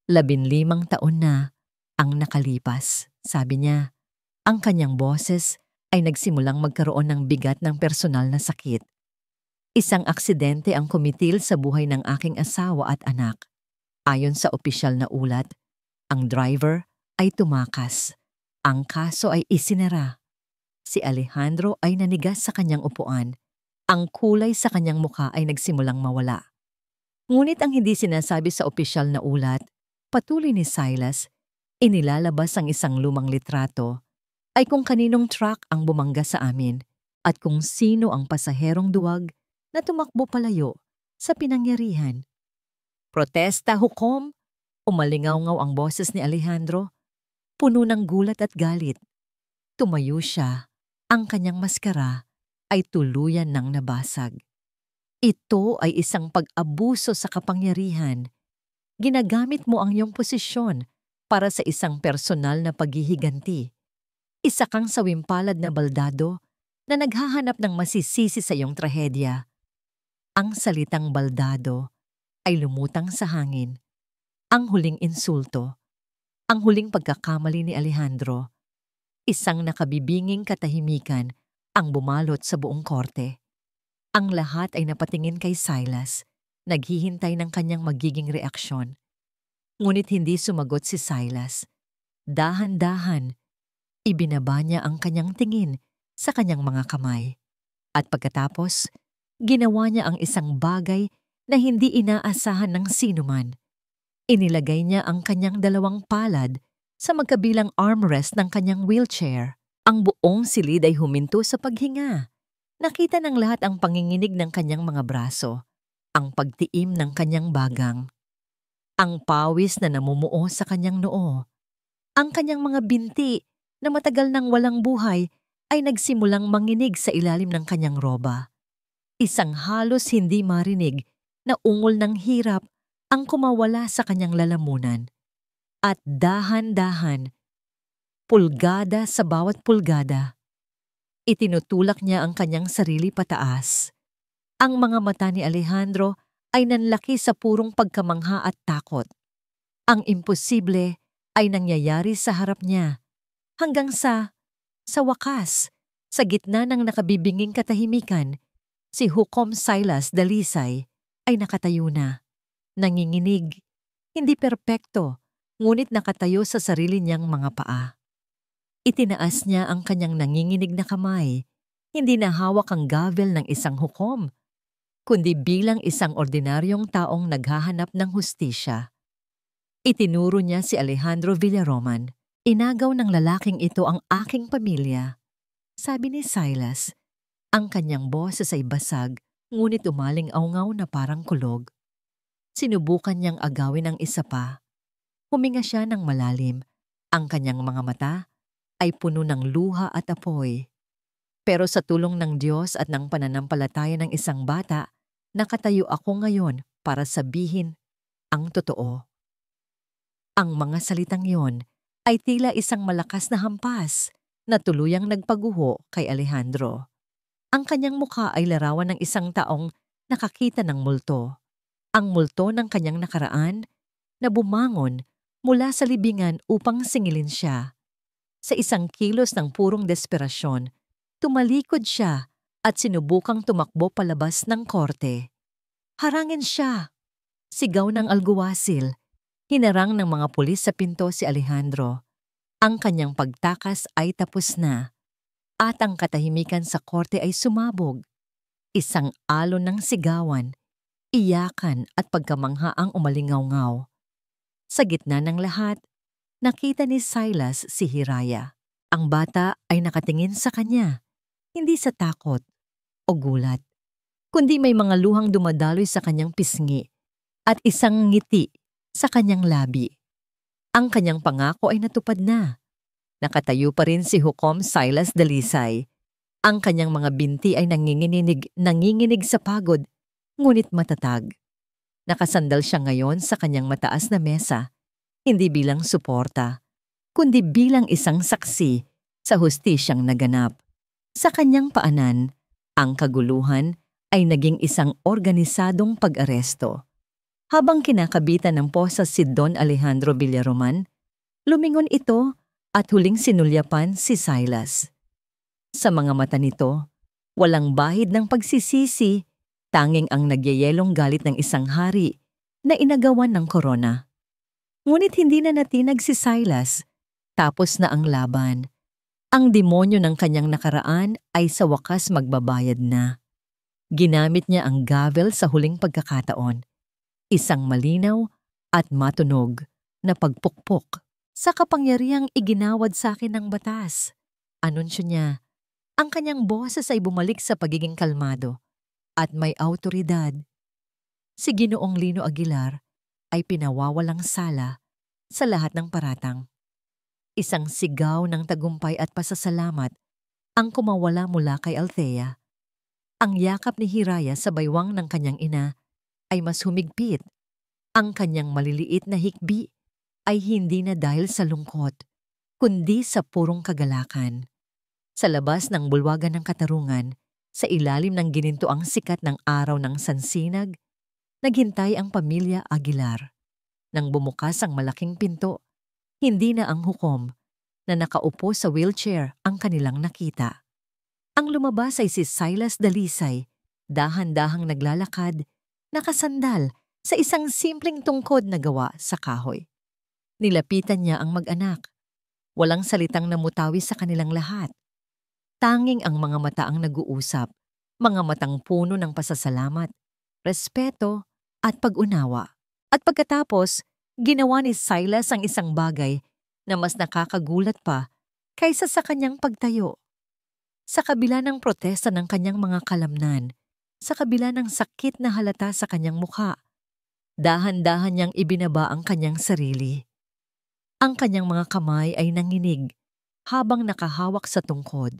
15 taon na ang nakalipas, sabi niya. Ang kanyang boses ay nagsimulang magkaroon ng bigat ng personal na sakit. Isang aksidente ang kumitil sa buhay ng aking asawa at anak. Ayon sa opisyal na ulat, ang driver ay tumakas. Ang kaso ay isinara. Si Alejandro ay nanigas sa kanyang upuan. Ang kulay sa kanyang mukha ay nagsimulang mawala. Ngunit ang hindi sinasabi sa opisyal na ulat, patuloy ni Silas, inilalabas ang isang lumang litrato, ay kung kaninong truck ang bumangga sa amin at kung sino ang pasaherong duwag na tumakbo palayo sa pinangyarihan. Protesta, hukom! Umalingaw-ngaw ang boses ni Alejandro, puno ng gulat at galit. Tumayo siya, ang kanyang maskara ay tuluyan ng nabasag. Ito ay isang pag-abuso sa kapangyarihan. Ginagamit mo ang iyong posisyon para sa isang personal na paghihiganti. Isa kang sawimpalad na baldado na naghahanap ng masisisi sa iyong trahedya. Ang salitang baldado ay lumutang sa hangin. Ang huling insulto, ang huling pagkakamali ni Alejandro, isang nakabibinging katahimikan ang bumalot sa buong korte. Ang lahat ay napatingin kay Silas, naghihintay ng kanyang magiging reaksyon. Ngunit hindi sumagot si Silas. Dahan-dahan, ibinaba niya ang kanyang tingin sa kanyang mga kamay. At pagkatapos, ginawa niya ang isang bagay na hindi inaasahan ng sinuman. Inilagay niya ang kanyang dalawang palad sa magkabilang armrest ng kanyang wheelchair. Ang buong silid ay huminto sa paghinga. Nakita ng lahat ang panginginig ng kanyang mga braso, ang pagtiim ng kanyang bagang, ang pawis na namumuo sa kanyang noo, ang kanyang mga binti na matagal nang walang buhay ay nagsimulang manginig sa ilalim ng kanyang roba. Isang halos hindi marinig na ungol ng hirap ang kumawala sa kanyang lalamunan. At dahan-dahan, pulgada sa bawat pulgada, itinutulak niya ang kanyang sarili pataas. Ang mga mata ni Alejandro ay nanlaki sa purong pagkamangha at takot. Ang imposible ay nangyayari sa harap niya. Hanggang sa wakas, sa gitna ng nakabibinging katahimikan, si Hukom Silas Dalisay ay nakatayo na. Nanginginig, hindi perpekto, ngunit nakatayo sa sarili niyang mga paa. Itinaas niya ang kanyang nanginginig na kamay, hindi na hawak ang gavel ng isang hukom, kundi bilang isang ordinaryong taong naghahanap ng hustisya. Itinuro niya si Alejandro Villaroman. Inagaw ng lalaking ito ang aking pamilya. Sabi ni Silas, ang kanyang boses ay basag, ngunit umaling-awngaw na parang kulog. Sinubukan niyang agawin ang isa pa. Huminga siya ng malalim. Ang kanyang mga mata ay puno ng luha at apoy. Pero sa tulong ng Diyos at ng pananampalataya ng isang bata, nakatayo ako ngayon para sabihin ang totoo. Ang mga salitang yon ay tila isang malakas na hampas na tuluyang nagpaguho kay Alejandro. Ang kanyang mukha ay larawan ng isang taong nakakita ng multo. Ang multo ng kanyang nakaraan na bumangon mula sa libingan upang singilin siya. Sa isang kilos ng purong desperasyon, tumalikod siya at sinubukang tumakbo palabas ng korte. Harangin siya! Sigaw ng alguwasil. Hinarang ng mga pulis sa pinto si Alejandro. Ang kanyang pagtakas ay tapos na. At ang katahimikan sa korte ay sumabog. Isang alon ng sigawan, iyakan at pagkamangha ang umalingaw-ngaw. Sa gitna ng lahat, nakita ni Silas si Hiraya. Ang bata ay nakatingin sa kanya, hindi sa takot o gulat, kundi may mga luhang dumadaloy sa kanyang pisngi at isang ngiti sa kanyang labi. Ang kanyang pangako ay natupad na. Nakatayo pa rin si Hukom Silas Dalisay. Ang kanyang mga binti ay nanginginig sa pagod, ngunit matatag. Nakasandal siya ngayon sa kanyang mataas na mesa, hindi bilang suporta, kundi bilang isang saksi sa hustisyang naganap. Sa kanyang paanan, ang kaguluhan ay naging isang organisadong pag-aresto. Habang kinakabitan ng posas si Don Alejandro Villaroman, lumingon ito at huling sinulyapan si Silas. Sa mga mata nito, walang bahid ng pagsisisi, tanging ang nagyayelong galit ng isang hari na inagawan ng korona. Ngunit hindi na natinag si Silas. Tapos na ang laban. Ang demonyo ng kanyang nakaraan ay sa wakas magbabayad na. Ginamit niya ang gavel sa huling pagkakataon. Isang malinaw at matunog na pagpukpok sa kapangyarihang iginawad sa akin ng batas. Anunsyo niya, ang kanyang boses ay bumalik sa pagiging kalmado at may awtoridad. Si Ginoong Lino Aguilar ay pinawawalang sala sa lahat ng paratang. Isang sigaw ng tagumpay at pasasalamat ang kumawala mula kay Althea. Ang yakap ni Hiraya sa baywang ng kanyang ina ay mas humigpit. Ang kanyang maliliit na hikbi ay hindi na dahil sa lungkot, kundi sa purong kagalakan. Sa labas ng bulwagan ng katarungan, sa ilalim ng ginintoang sikat ng araw ng sansinag, naghintay ang pamilya Aguilar. Nang bumukas ang malaking pinto, hindi na ang hukom na nakaupo sa wheelchair ang kanilang nakita. Ang lumabas ay si Silas Dalisay, dahan-dahang naglalakad, nakasandal sa isang simpleng tungkod na gawa sa kahoy. Nilapitan niya ang mag-anak. Walang salitang namutawi sa kanilang lahat. Tanging ang mga mata ang nag-uusap, mga matang puno ng pasasalamat, respeto at pag-unawa. At pagkatapos, ginawa ni Silas ang isang bagay na mas nakakagulat pa kaysa sa kanyang pagtayo. Sa kabila ng protesta ng kanyang mga kalamnan, sa kabila ng sakit na halata sa kanyang mukha, dahan-dahan niyang ibinaba ang kanyang sarili. Ang kanyang mga kamay ay nanginig habang nakahawak sa tungkod,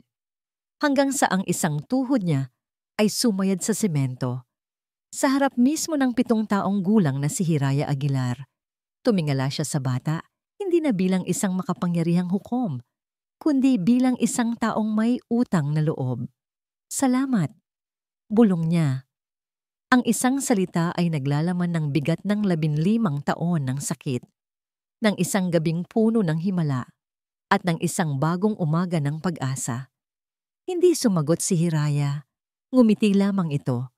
hanggang sa ang isang tuhod niya ay sumayad sa semento. Sa harap mismo ng 7 taong gulang na si Hiraya Aguilar, tumingala siya sa bata, hindi na bilang isang makapangyarihang hukom, kundi bilang isang taong may utang na loob. Salamat, bulong niya. Ang isang salita ay naglalaman ng bigat ng 15 taon ng sakit, ng isang gabing puno ng himala, at ng isang bagong umaga ng pag-asa. Hindi sumagot si Hiraya, ngumiti lamang ito.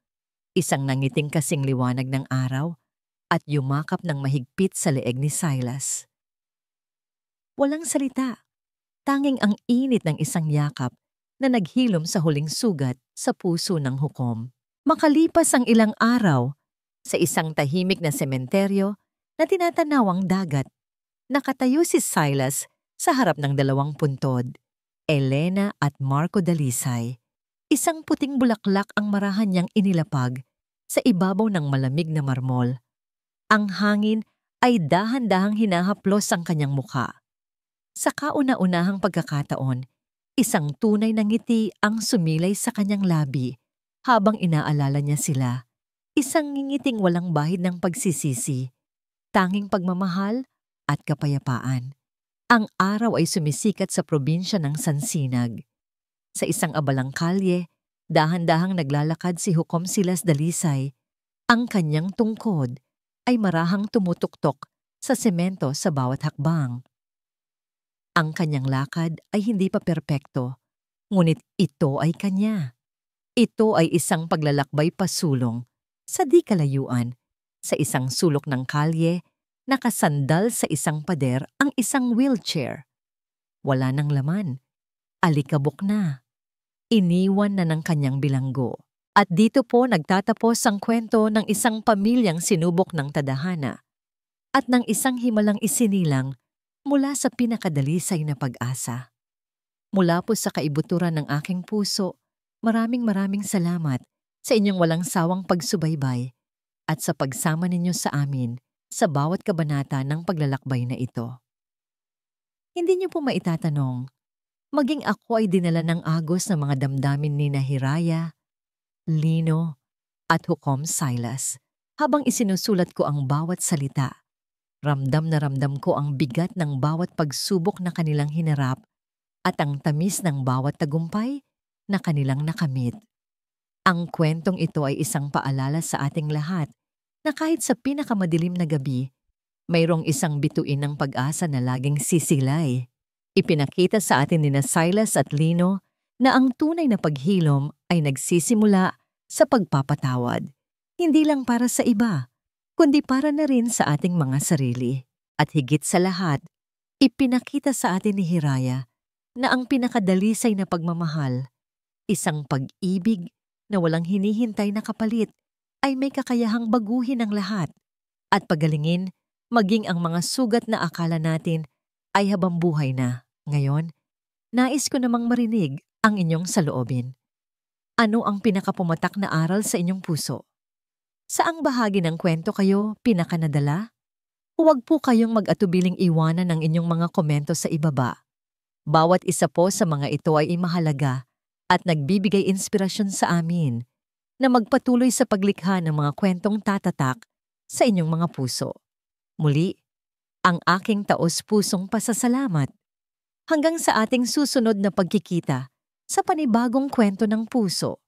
Isang nangiting kasing liwanag ng araw at yumakap ng mahigpit sa leeg ni Silas. Walang salita, tanging ang init ng isang yakap na naghilom sa huling sugat sa puso ng hukom. Makalipas ang ilang araw, sa isang tahimik na sementeryo na tinatanawang dagat, nakatayo si Silas sa harap ng 2 puntod, Elena at Marco Dalisay. Isang puting bulaklak ang marahan niyang inilapag sa ibabaw ng malamig na marmol. Ang hangin ay dahan-dahang hinahaplos ang kanyang mukha. Sa kauna-unahang pagkakataon, isang tunay na ngiti ang sumilay sa kanyang labi habang inaalala niya sila. Isang ngingiting walang bahid ng pagsisisi, tanging pagmamahal at kapayapaan. Ang araw ay sumisikat sa probinsya ng Sansinag. Sa isang abalang kalye, dahan-dahang naglalakad si Hukom Silas Dalisay. Ang kanyang tungkod ay marahang tumutuktok sa semento sa bawat hakbang. Ang kanyang lakad ay hindi pa perpekto, ngunit ito ay kanya. Ito ay isang paglalakbay pasulong sa di kalayuan. Sa isang sulok ng kalye, nakasandal sa isang pader ang isang wheelchair. Wala nang laman. Alikabok na. Iniwan na ng kanyang bilanggo. At dito po nagtatapos ang kwento ng isang pamilyang sinubok ng tadhana at ng isang himalang isinilang mula sa pinakadalisay na pag-asa. Mula po sa kaibuturan ng aking puso, maraming salamat sa inyong walang sawang pagsubaybay at sa pagsama ninyo sa amin sa bawat kabanata ng paglalakbay na ito. Hindi niyo po maitatanong, maging ako ay dinala ng agos ng mga damdamin ni Hiraya, Lino, at Hukom Silas. Habang isinusulat ko ang bawat salita, ramdam na ramdam ko ang bigat ng bawat pagsubok na kanilang hinarap at ang tamis ng bawat tagumpay na kanilang nakamit. Ang kwentong ito ay isang paalala sa ating lahat na kahit sa pinakamadilim na gabi, mayroong isang bituin ng pag-asa na laging sisilay. Ipinakita sa atin ni Silas at Lino na ang tunay na paghilom ay nagsisimula sa pagpapatawad. Hindi lang para sa iba, kundi para na rin sa ating mga sarili. At higit sa lahat, ipinakita sa atin ni Hiraya na ang pinakadalisay na pagmamahal, isang pag-ibig na walang hinihintay na kapalit, ay may kakayahang baguhin ang lahat. at pagalingin maging ang mga sugat na akala natin ay habang buhay na. Ngayon, nais ko namang marinig ang inyong saloobin. Ano ang pinakapumatak na aral sa inyong puso? Saang bahagi ng kwento kayo pinakanadala? Huwag po kayong mag-atubiling iwanan ng inyong mga komento sa ibaba. Bawat isa po sa mga ito ay mahalaga at nagbibigay inspirasyon sa amin na magpatuloy sa paglikha ng mga kwentong tatatak sa inyong mga puso. Muli, ang aking taos-pusong pasasalamat. Hanggang sa ating susunod na pagkikita sa panibagong kwento ng puso.